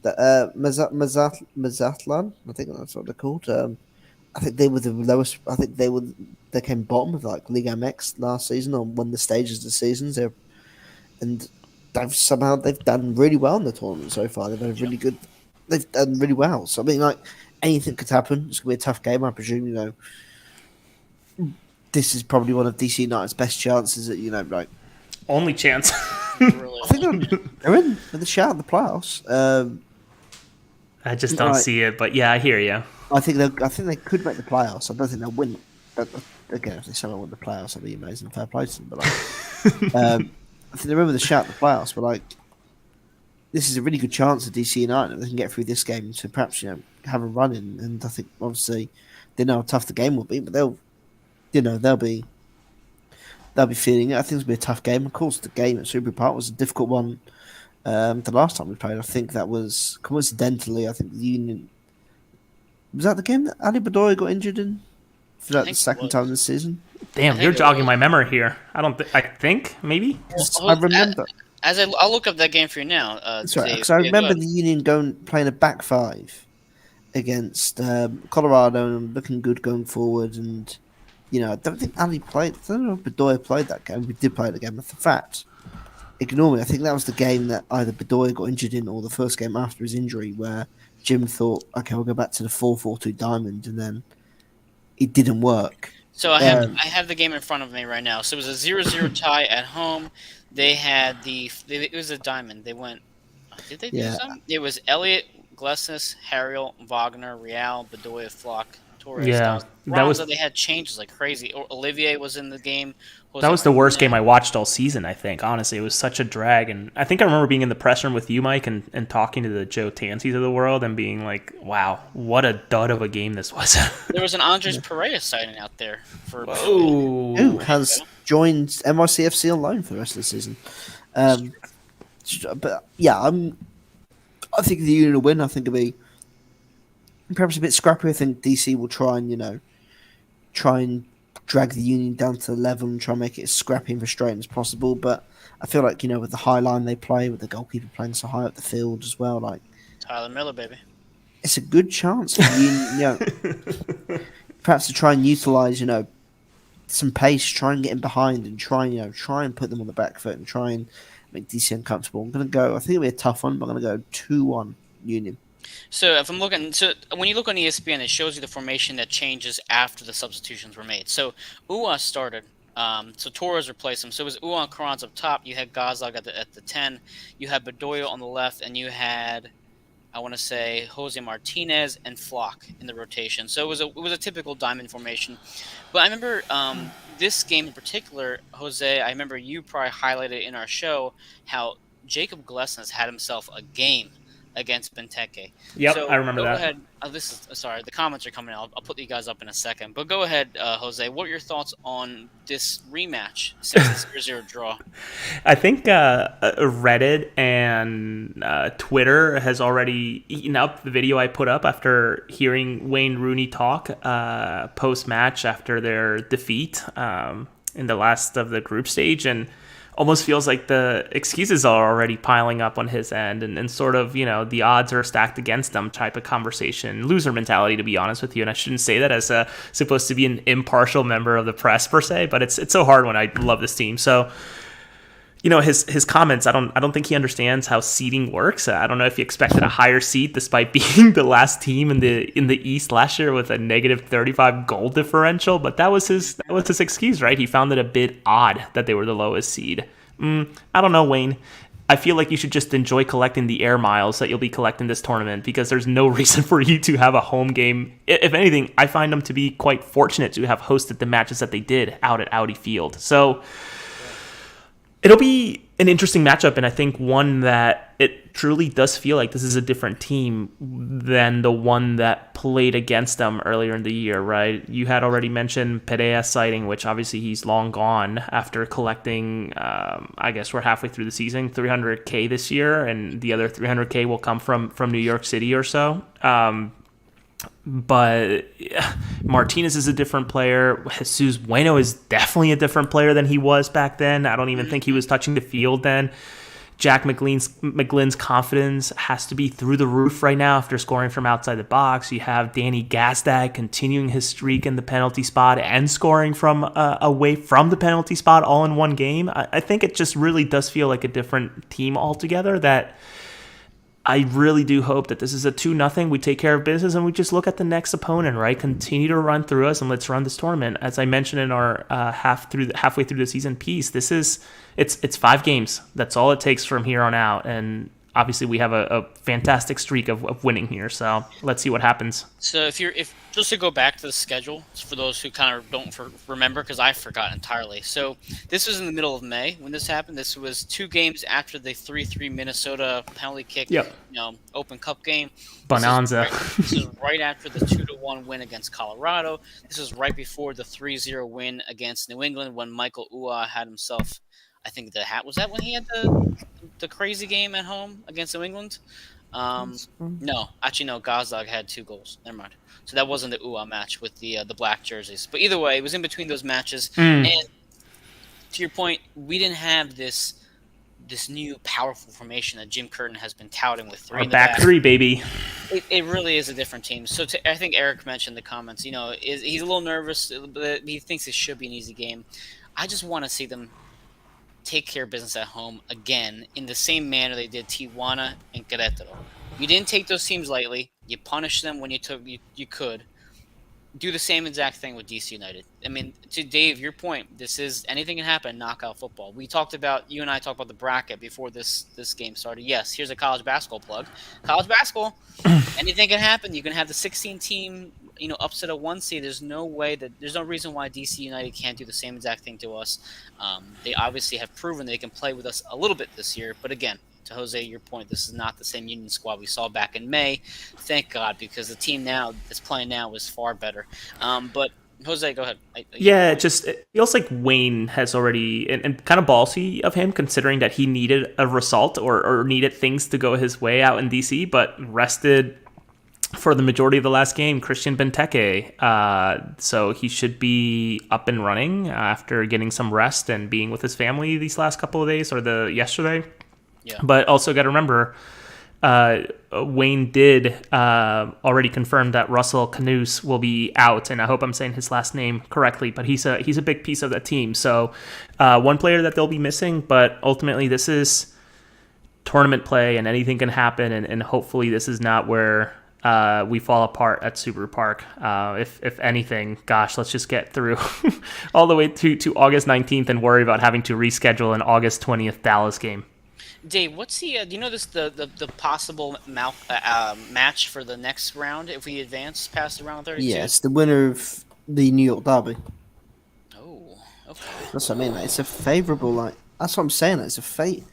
Mazatlan. I think that's what they're called. I think they were the lowest. I think they came bottom of Liga MX last season on one of the stages of the seasons. And they've done really well in the tournament so far. They've had really good. They've done really well. So I mean, anything could happen. It's gonna be a tough game, I presume. This is probably one of DC United's best chances at only chance. I think they're in with the shout at the playoffs. I just don't see it, but yeah, I hear you. I think they could make the playoffs. I don't think they'll win. But again, if they somehow win the playoffs, that'd be amazing. Fair play to them. But I think they're in with the shout at the playoffs. But this is a really good chance of DC United if they can get through this game to perhaps have a run in. And I think obviously they know how tough the game will be, but they'll be feeling it. I think it'll be a tough game. Of course, the game at Super Park was a difficult one. The last time we played, I think that was coincidentally. I think the Union was that the game that Ali Bedoya got injured in for the second time this season. Damn, you're jogging my memory here. I think maybe. I remember. I'll look up that game for you now. That's right. Because I remember the Union playing a back five against Colorado and looking good going forward. And I don't think Ali played. I don't know if Bedoya played that game. We did play the game. With the fact, ignore me. I think that was the game that either Bedoya got injured in or the first game after his injury, where Jim thought, "Okay, we'll go back to the 4-4-2 diamond," and then it didn't work. So I have the game in front of me right now. So it was a 0-0 tie at home. They had it was a diamond. They went. Did they do something? It was Elliott, Glesnes, Harriel, Wagner, Real, Bedoya, Flock, Torres. Yeah, that was. They had changes like crazy. Olivier was in the game. That was the worst game I watched all season, I think. Honestly, it was such a drag. And I think I remember being in the press room with you, Mike, and talking to the Joe Tansis of the world and being like, wow, what a dud of a game this was. There was an Andres Pereira signing out there. Who has joined NYCFC on loan for the rest of the season. But yeah, I think the Union will win. I think it'll be perhaps a bit scrappy. I think DC will try and drag the Union down to the level and try and make it as scrappy and frustrating as possible. But I feel like, with the high line they play, with the goalkeeper playing so high up the field as well, Tyler Miller, baby. It's a good chance for the Union, perhaps to try and utilise, some pace, try and get in behind, and try and put them on the back foot, and try and make DC uncomfortable. I think it'll be a tough one, but I'm going to go 2-1 Union. So if I'm looking, so when you look on ESPN, it shows you the formation that changes after the substitutions were made. So Ua started. So Torres replaced him. So it was Ua and Karans up top. You had Gazag at the 10. You had Bedoya on the left, and you had, I want to say, Jose Martinez and Flock in the rotation. So it was a typical diamond formation. But I remember this game in particular, Jose, I remember you probably highlighted in our show how Jacob Glessnes had himself a game against Benteke. Yep, So I remember go that. ahead. Sorry, the comments are coming out. I'll put you guys up in a second. But go ahead, Jose. What are your thoughts on this rematch since the 0-0 draw? I think Reddit and Twitter has already eaten up the video I put up after hearing Wayne Rooney talk post-match after their defeat in the last of the group stage, and almost feels like the excuses are already piling up on his end, and sort of, the odds are stacked against them type of conversation. Loser mentality, to be honest with you. And I shouldn't say that as supposed to be an impartial member of the press per se, but it's so hard when I love this team. So, his comments, I don't think he understands how seeding works. I don't know if he expected a higher seed despite being the last team in the East last year with a negative 35 goal differential, but that was his excuse, right? He found it a bit odd that they were the lowest seed. I don't know, Wayne. I feel like you should just enjoy collecting the air miles that you'll be collecting this tournament, because there's no reason for you to have a home game. If anything, I find them to be quite fortunate to have hosted the matches that they did out at Audi Field. So it'll be an interesting matchup, and I think one that it truly does feel like this is a different team than the one that played against them earlier in the year, right? You had already mentioned Perea sighting, which obviously he's long gone after collecting, I guess we're halfway through the season, 300K this year, and the other 300K will come from New York City or so. But Martinez is a different player. Jesus Bueno is definitely a different player than he was back then. I don't even think he was touching the field then. Jack McGlynn's confidence has to be through the roof right now after scoring from outside the box. You have Danny Gazdag continuing his streak in the penalty spot and scoring from away from the penalty spot all in one game. I think it just really does feel like a different team altogether, that I really do hope that this is a 2-0. We take care of business and we just look at the next opponent, right? Continue to run through us and let's run this tournament. As I mentioned in our halfway through the season piece, it's 5 games. That's all it takes from here on out. And obviously we have a fantastic streak of winning here. So let's see what happens. So if just to go back to the schedule for those who kind of don't remember, because I forgot entirely. So this was in the middle of May when this happened. This was 2 games after the 3-3 Minnesota penalty kick, Open Cup game. Bonanza. This is right after the 2-1 win against Colorado. This is right before the 3-0 win against New England when Michael Ua had himself, I think was that when he had the crazy game at home against New England? No, actually no. Gazdag had 2 goals. Never mind. So that wasn't the UA match with the black jerseys. But either way, it was in between those matches. And to your point, we didn't have this new powerful formation that Jim Curtin has been touting with 3 in the back. 3, baby. It really is a different team. So I think Eric mentioned in the comments, he's a little nervous, but he thinks it should be an easy game. I just want to see them take care of business at home again in the same manner they did Tijuana and Querétaro. You didn't take those teams lightly. You punished them when you could. Do the same exact thing with DC United. I mean, to Dave, your point, anything can happen in knockout football. You and I talked about the bracket before this game started. Yes, here's a college basketball plug. College basketball, anything can happen. You can have the 16 team, upset a 1 seed. There's no reason why DC United can't do the same exact thing to us. They obviously have proven they can play with us a little bit this year, but again, to Jose, your point, this is not the same Union squad we saw back in May. Thank God, because the team that's playing now is far better. But Jose, go ahead. It feels like Wayne has already, and kind of ballsy of him, considering that he needed a result or needed things to go his way out in DC, but rested for the majority of the last game Christian Benteke. So he should be up and running after getting some rest and being with his family these last couple of days or yesterday. Yeah. But also got to remember, Wayne did already confirm that Russell Canoes will be out, and I hope I'm saying his last name correctly, but he's a big piece of that team. So one player that they'll be missing, but ultimately this is tournament play and anything can happen, and hopefully this is not where we fall apart at Subaru Park. If anything, gosh, let's just get through all the way to August 19th and worry about having to reschedule an August 20th Dallas game. Dave, what's the do you know the possible match for the next round if we advance past the round of 32? Yes, the winner of the New York Derby. Oh, okay. That's what I mean. Like, it's a favourable. That's what I'm saying. It's a fate.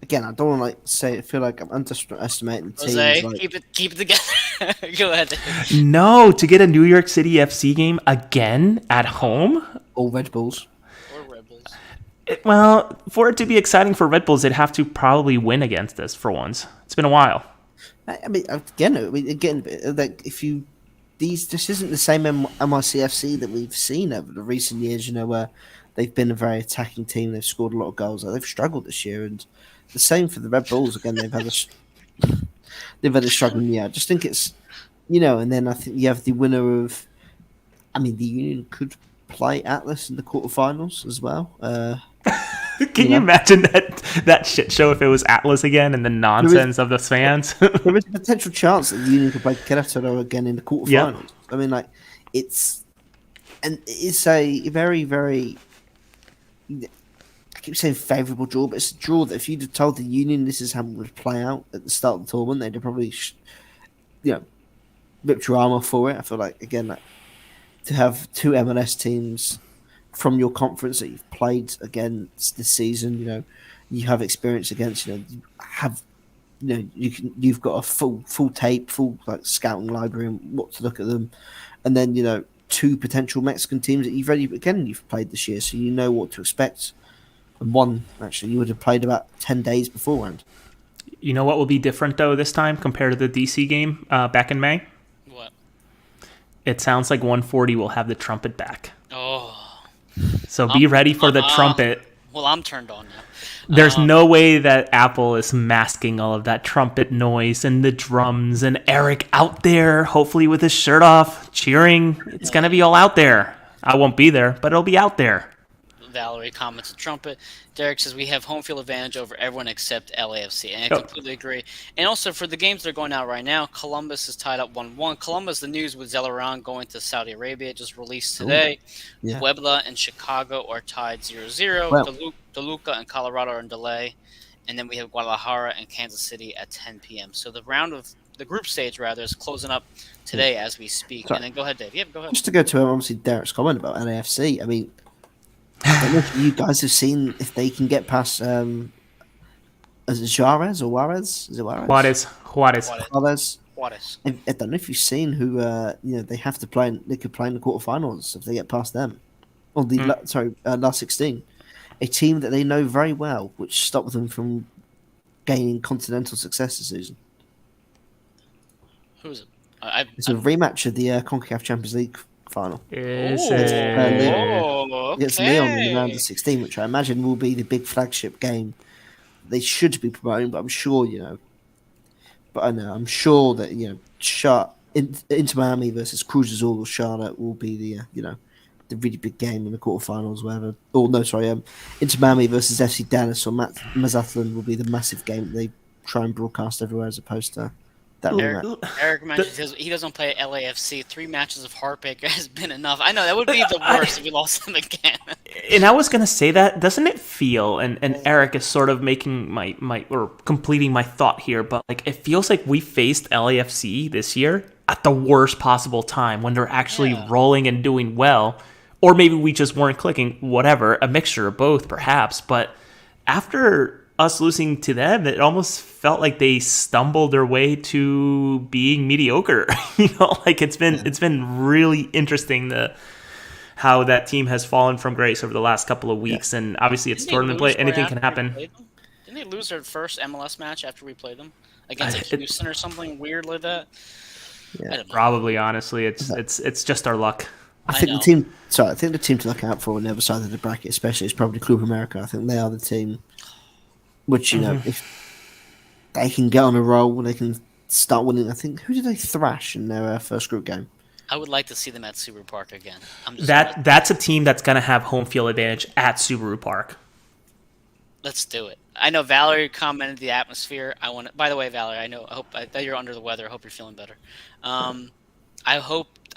Again, I don't want to feel like I'm underestimating the teams. Jose, Like, keep it together. Go ahead. Dave. No, to get a New York City FC game again at home? all Red Bulls. Or Red Bulls. Well, for it to be exciting for Red Bulls, they'd have to probably win against us for once. It's been a while. I mean, again, like this isn't the same MRCFC that we've seen over the recent years. Where they've been a very attacking team. They've scored a lot of goals. They've struggled this year, and the same for the Red Bulls. Again, they've had a struggling year. I just think it's and then I think you have the winner of. I mean, the Union could play Atlas in the quarterfinals as well. Can you imagine that shit show if it was Atlas again and the nonsense of the fans? There is a potential chance that the Union could play Querétaro again in the quarterfinals. Yep. I mean, like it's a very, very. I keep saying favourable draw, but it's a draw that if you'd have told the Union this is how it would play out at the start of the tournament, they'd have probably, ripped your arm off for it. I feel like, again, to have two MLS teams from your conference that you've played against this season, you have experience against, you've got a full tape, full scouting library and what to look at them, and then two potential Mexican teams that you've played this year, so you know what to expect. And one, actually, you would have played about 10 days beforehand. You know what will be different, though, this time compared to the DC game back in May? What? It sounds like 140 will have the trumpet back. Oh. So be ready for the trumpet. Well, I'm turned on now. There's no way that Apple is masking all of that trumpet noise and the drums and Eric out there, hopefully with his shirt off, cheering. It's going to be all out there. I won't be there, but it'll be out there. Valerie comments the trumpet. Derek says we have home field advantage over everyone except LAFC, and I completely agree. And also for the games that are going out right now, Columbus is tied up 1-1. Columbus, the news with Zelleran going to Saudi Arabia just released today. Yeah. Puebla and Chicago are tied 0-0. Well, Toluca and Colorado are in delay, and then we have Guadalajara and Kansas City at 10 p.m. So the group stage is closing up today as we speak. Sorry. And then go ahead, Dave. Yeah, go ahead. Just to go to obviously Derek's comment about LAFC. I mean, I don't know if you guys have seen if they can get past is it Juarez or Juarez? Is it Juarez? Juarez. I don't know if you've seen who they have to play. They could play in the quarterfinals if they get past them. Or last 16. A team that they know very well, which stopped them from gaining continental success this season. Who is it? It's a rematch of the CONCACAF Champions League final. It's against Leon in the round of 16, which I imagine will be the big flagship game they should be promoting, but I'm sure, I'm sure that, Inter Miami versus Cruz Azul or Charlotte will be the really big game in the quarterfinals, whatever. Oh, no, sorry. Inter Miami versus FC Dallas or Mazatlan will be the massive game that they try and broadcast everywhere as opposed to that Eric mentions he doesn't play at LAFC. 3 matches of heartbreak has been enough. I know that would be the worst if we lost them again. And I was gonna say that, doesn't it feel? And Eric is sort of making my or completing my thought here, but it feels like we faced LAFC this year at the worst possible time when they're actually rolling and doing well, or maybe we just weren't clicking. Whatever, a mixture of both, perhaps. But after us losing to them, it almost felt like they stumbled their way to being mediocre. It's been really interesting how that team has fallen from grace over the last couple of weeks. Yeah. And obviously it's tournament play. Anything can happen. Didn't they lose their first MLS match after we played them against Houston or something weird like that? Yeah, probably. Honestly, it's just our luck. I think the team to look out for on the other side of the bracket, especially, is probably Club America. I think they are the team. Which, if they can get on a roll. They can start winning. I think who did they thrash in their first group game? I would like to see them at Super Park again. That's a team that's going to have home field advantage at Subaru Park. Let's do it. I know Valerie commented the atmosphere. By the way, Valerie, I thought you're under the weather. I hope you're feeling better.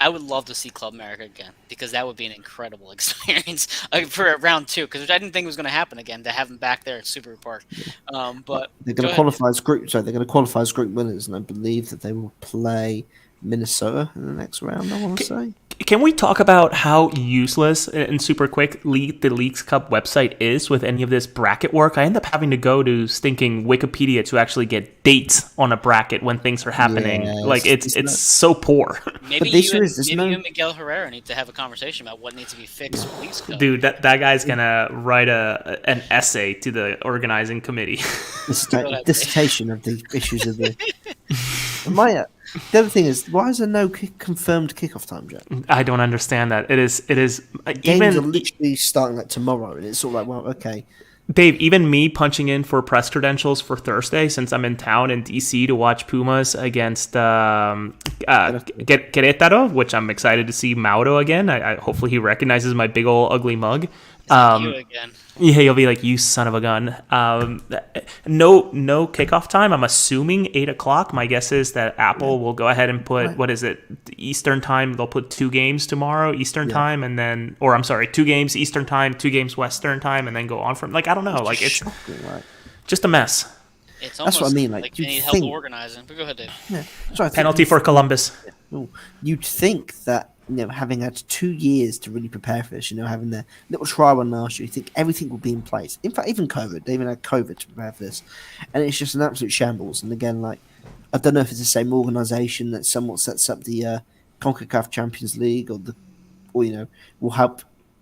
I would love to see Club America again because that would be an incredible experience for round 2. Because I didn't think it was going to happen again to have them back there at Subaru Park. But they're going to qualify as group. So they're going to qualify as group winners, and I believe that they will play Minnesota in the next round. I want to say. Can we talk about how useless and super quick the Leagues Cup website is with any of this bracket work? I end up having to go to stinking Wikipedia to actually get dates on a bracket when things are happening. It's so poor. Maybe you and Miguel Herrera need to have a conversation about what needs to be fixed with Leagues Cup. Dude, that guy's gonna write an essay to the organizing committee. Dissertation of the issues of the. The other thing is, why is there no confirmed kickoff time, Jack? I don't understand that. It is games are literally starting like tomorrow, and it's sort of like, well, okay. Dave, even me punching in for press credentials for Thursday, since I'm in town in DC to watch Pumas against Querétaro, which I'm excited to see Mauro again. I hopefully he recognizes my big old ugly mug. You again. Yeah, he'll be like, you son of a gun. No kickoff time. I'm assuming 8:00. My guess is that Apple will go ahead and put, what is it, Eastern time. They'll put 2 games tomorrow, Eastern time, and then, 2 games Eastern time, 2 games Western time, and then go on from, I don't know. It's shocking, right? Just a mess. It's almost That's what I mean. Like you need help organizing. But go ahead, Dave. Yeah. So penalty for Columbus. You'd think that, having had 2 years to really prepare for this, having the little trial run last year, you think everything will be in place. In fact, even COVID, they even had COVID to prepare for this. And it's just an absolute shambles. And again, I don't know if it's the same organisation that somewhat sets up the CONCACAF Champions League or will help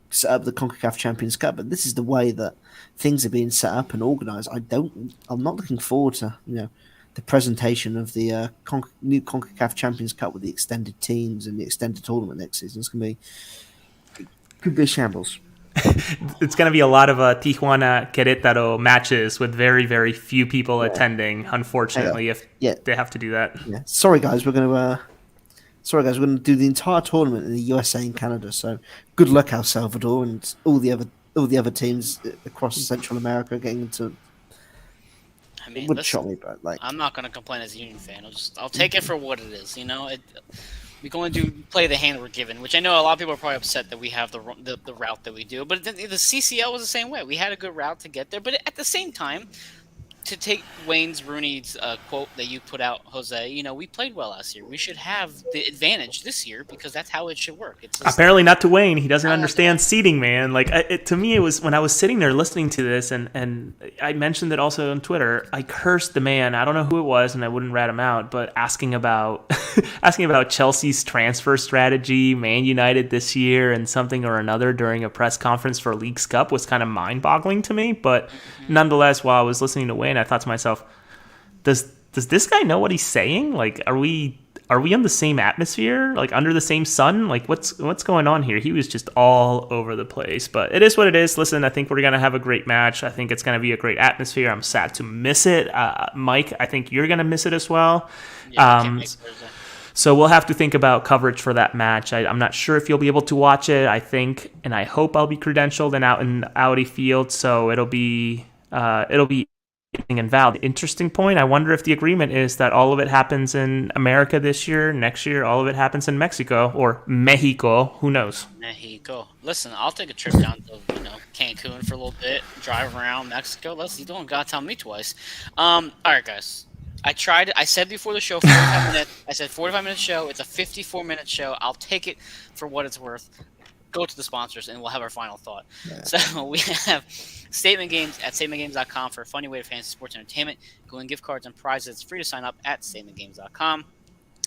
set up the CONCACAF Champions Cup. But this is the way that things are being set up and organised. I'm not looking forward to, the presentation of the new CONCACAF Champions Cup with the extended teams and the extended tournament next season. It's going to could be a shambles. It's going to be a lot of Tijuana Querétaro matches with very, very few people attending, unfortunately, if they have to do that. Yeah. Sorry, guys, we're going to do the entire tournament in the USA and Canada. So good luck, El Salvador, and all the other teams across Central America getting into. I mean, it would shock me, but I'm not going to complain as a Union fan. I'll take it for what it is. We can only play the hand we're given, which I know a lot of people are probably upset that we have the route that we do. But the CCL was the same way. We had a good route to get there, but at the same time, to take Rooney's quote that you put out, Jose, we played well last year. We should have the advantage this year because that's how it should work. It's apparently not to Wayne. He doesn't understand seeding, man. To me, it was when I was sitting there listening to this, and I mentioned it also on Twitter. I cursed the man. I don't know who it was, and I wouldn't rat him out, but asking about Chelsea's transfer strategy, Man United this year, and something or another during a press conference for Leagues Cup was kind of mind-boggling to me. But nonetheless, while I was listening to Wayne, I thought to myself, does this guy know what he's saying? Are we in the same atmosphere? Under the same sun? What's going on here? He was just all over the place. But it is what it is. Listen, I think we're going to have a great match. I think it's going to be a great atmosphere. I'm sad to miss it. Mike, I think you're going to miss it as well. Yeah, so we'll have to think about coverage for that match. I'm not sure if you'll be able to watch it. I think, and I hope I'll be credentialed and out in Audi Field. So it'll be invalid. Interesting point. I wonder if the agreement is that all of it happens in America this year, next year, all of it happens in Mexico or Mexico. Who knows? Mexico. Listen, I'll take a trip down to Cancun for a little bit, drive around Mexico. You don't gotta tell me twice. All right, guys. I said before the show, 45 minutes. I said 45-minute show. It's a 54-minute show. I'll take it for what it's worth. Go to the sponsors, and we'll have our final thought. Yeah. So we have Statement Games at statementgames.com for a funny way to fantasy sports entertainment. Go and gift cards and prizes. It's free to sign up at statementgames.com.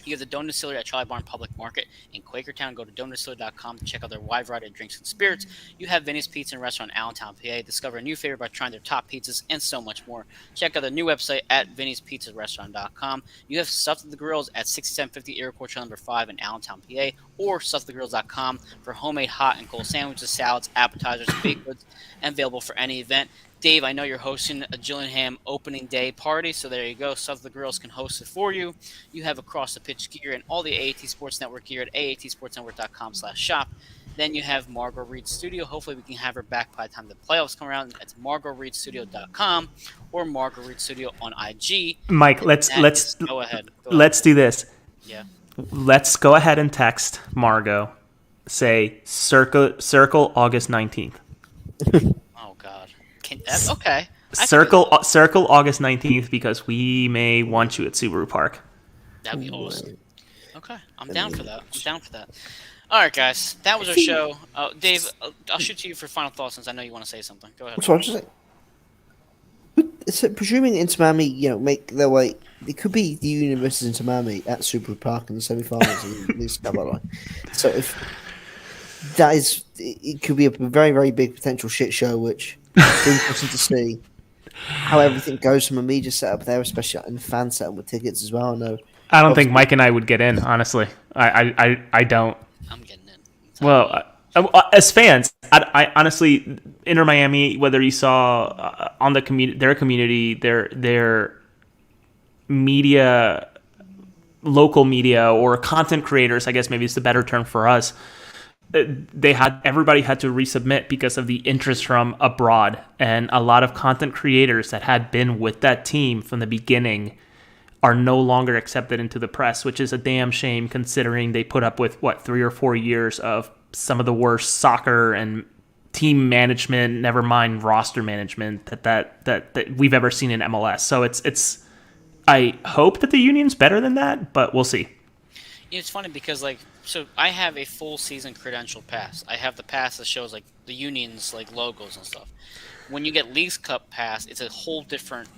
You have the Doan Distillery at Trolley Barn Public Market in Quakertown. Go to doandistillery.com to check out their wide variety of drinks and spirits. You have Vinny's Pizza and Restaurant in Allentown, PA. Discover a new favorite by trying their top pizzas and so much more. Check out their new website at vinnyspizzarestaurant.com. You have Stuffed at the Grills at 6750 Iroquois Trail No. 5 in Allentown, PA, or stuffedthegrills.com for homemade hot and cold sandwiches, salads, appetizers, baked goods, and available for any event. Dave, I know you're hosting a Gillingham opening day party, so there you go. Some of the girls can host it for you. You have across the pitch gear and all the AAT Sports Network gear at aatsportsnetwork.com/shop. Then you have Margot Reed Studio. Hopefully, we can have her back by the time the playoffs come around. It's margotreedstudio.com or Margot Reed Studio on IG. Mike, Go ahead. Let's do this. Yeah. Let's go ahead and text Margot. Say circle August 19th. Oh God. Okay. Circle August 19th because we may want you at Subaru Park. That'd be awesome. Okay, I'm down for that. All right, guys, that was our show. Dave, I'll shoot to you for final thoughts since I know you want to say something. Go ahead. So I'm just like, so presuming Inter Miami, make their way, it could be the Union versus Inter Miami at Subaru Park in the semi-finals of this Cup. So if that is, it could be a very, very big potential shit show, which is interesting to see how everything goes from a media setup there, especially in fan setup with tickets as well. I don't think Mike and I would get in, honestly. I don't. I'm getting in. Well, as fans, I honestly, Inter Miami, whether you saw on the their community, their media, local media, or content creators, I guess maybe it's the better term for us. Everybody had to resubmit because of the interest from abroad, and a lot of content creators that had been with that team from the beginning are no longer accepted into the press, which is a damn shame considering they put up with 3 or 4 years of some of the worst soccer and team management, never mind roster management that we've ever seen in MLS. So it's I hope that the Union's better than that, but we'll see. It's funny because so I have a full season credential pass. I have the pass that shows the Union's logos and stuff. When you get Leagues Cup pass, it's a whole different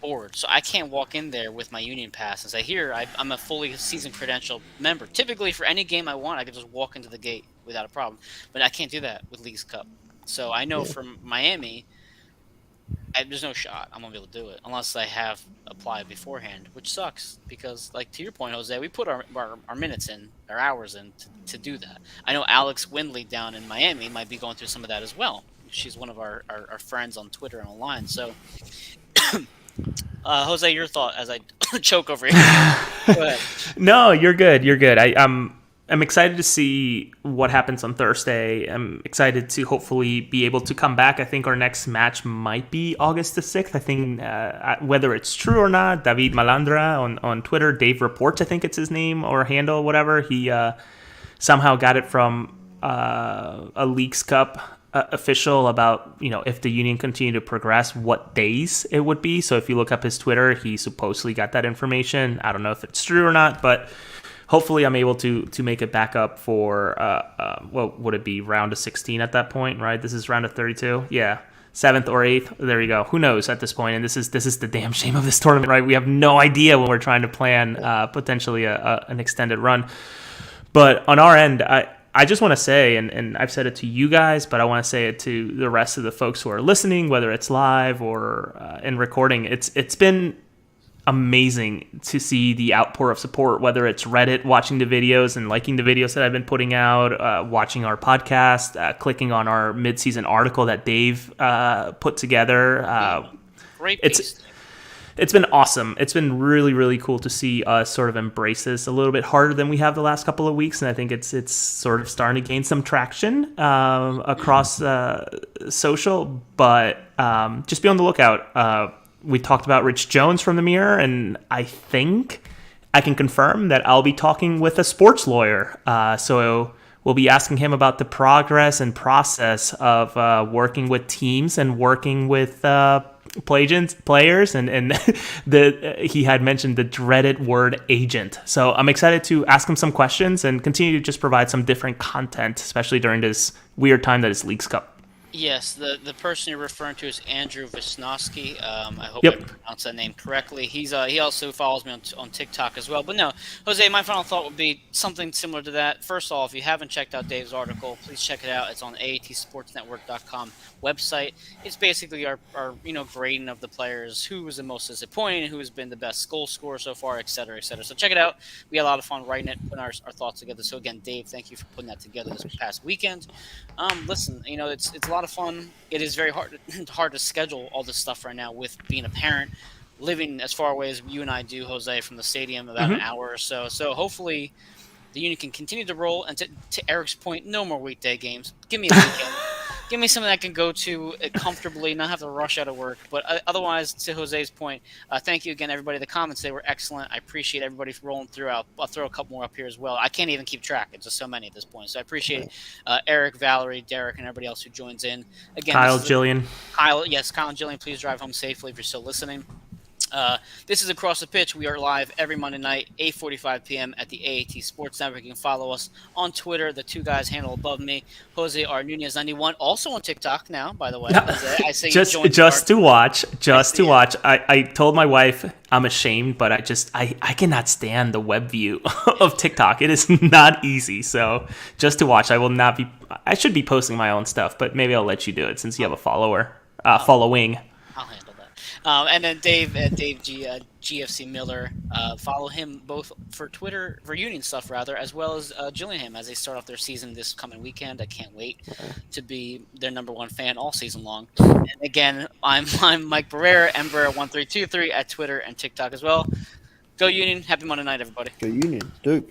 board. So I can't walk in there with my Union pass and say, "Here, I'm a fully season credential member." Typically, for any game I want, I can just walk into the gate without a problem. But I can't do that with Leagues Cup. So I know from Miami, there's no shot I'm gonna be able to do it unless I have applied beforehand, which sucks because, to your point, Jose, we put our minutes in, our hours in to do that. I know Alex Windley down in Miami might be going through some of that as well. She's one of our friends on Twitter and online. So, Jose, your thought as I choke over here. Go ahead. No, you're good. You're good. I'm excited to see what happens on Thursday. I'm excited to hopefully be able to come back. I think our next match might be August the 6th. I think whether it's true or not, David Malandra on Twitter, Dave Reports, I think it's his name or handle, whatever. He somehow got it from a Leagues Cup official about, if the Union continue to progress, what days it would be. So if you look up his Twitter, he supposedly got that information. I don't know if it's true or not, but hopefully I'm able to make it back up for, what would it be, round of 16 at that point, right? This is round of 32? Yeah. 7th or 8th. There you go. Who knows at this point? And this is the damn shame of this tournament, right? We have no idea when we're trying to plan potentially an extended run. But on our end, I just want to say, and I've said it to you guys, but I want to say it to the rest of the folks who are listening, whether it's live or in recording. It's been amazing to see the outpour of support, whether it's Reddit, watching the videos and liking the videos that I've been putting out, watching our podcast, clicking on our mid-season article that Dave put together. Great piece. It's been awesome. It's been really, really cool to see us sort of embrace this a little bit harder than we have the last couple of weeks, and I think it's sort of starting to gain some traction across social. But just be on the lookout. We talked about Rich Jones from the Mirror, and I think I can confirm that I'll be talking with a sports lawyer. So we'll be asking him about the progress and process of working with teams and working with players, and he had mentioned the dreaded word agent. So I'm excited to ask him some questions and continue to just provide some different content, especially during this weird time that is Leagues Cup. Yes, the person you're referring to is Andrew Wisnowski. I hope Yep. I pronounced that name correctly. He also follows me on TikTok as well. But no, Jose, my final thought would be something similar to that. First off, if you haven't checked out Dave's article, please check it out. It's on aatsportsnetwork.com website. It's basically our grading of the players, who was the most disappointing, who has been the best goal scorer so far, et cetera, et cetera. So check it out. We had a lot of fun writing it, putting our thoughts together. So again, Dave, thank you for putting that together this past weekend. Listen, it's a lot lot of fun. It is very hard hard to schedule all this stuff right now with being a parent, living as far away as you and I do, Jose, from the stadium, about an hour or so. So hopefully the Union can continue to roll. And to Eric's point, no more weekday games. Give me a weekend. Give me something I can go to comfortably, not have to rush out of work. But otherwise, to Jose's point, thank you again, everybody. The comments, they were excellent. I appreciate everybody for rolling through. I'll throw a couple more up here as well. I can't even keep track. It's just so many at this point. So I appreciate Eric, Valerie, Derek, and everybody else who joins in. Again, Kyle, Jillian. Kyle, yes, Kyle and Jillian, please drive home safely if you're still listening. This is Across the Pitch. We are live every Monday night, 8:45 p.m. at the AAT Sports Network. You can follow us on Twitter. The two guys handle above me, Jose R. Nunez 91, also on TikTok now, by the way. Jose, I say just to watch. I told my wife I'm ashamed, but I cannot stand the web view of TikTok. It is not easy. So just to watch. I should be posting my own stuff, but maybe I'll let you do it since you have a following. I'll handle that. And then Dave GFC Miller, follow him both for Twitter, for Union stuff rather, as well as Gillingham as they start off their season this coming weekend. I can't wait to be their number one fan all season long. And again, I'm Mike Barrera, Barrera1323 at Twitter and TikTok as well. Go Union! Happy Monday night, everybody. Go Union, Duke.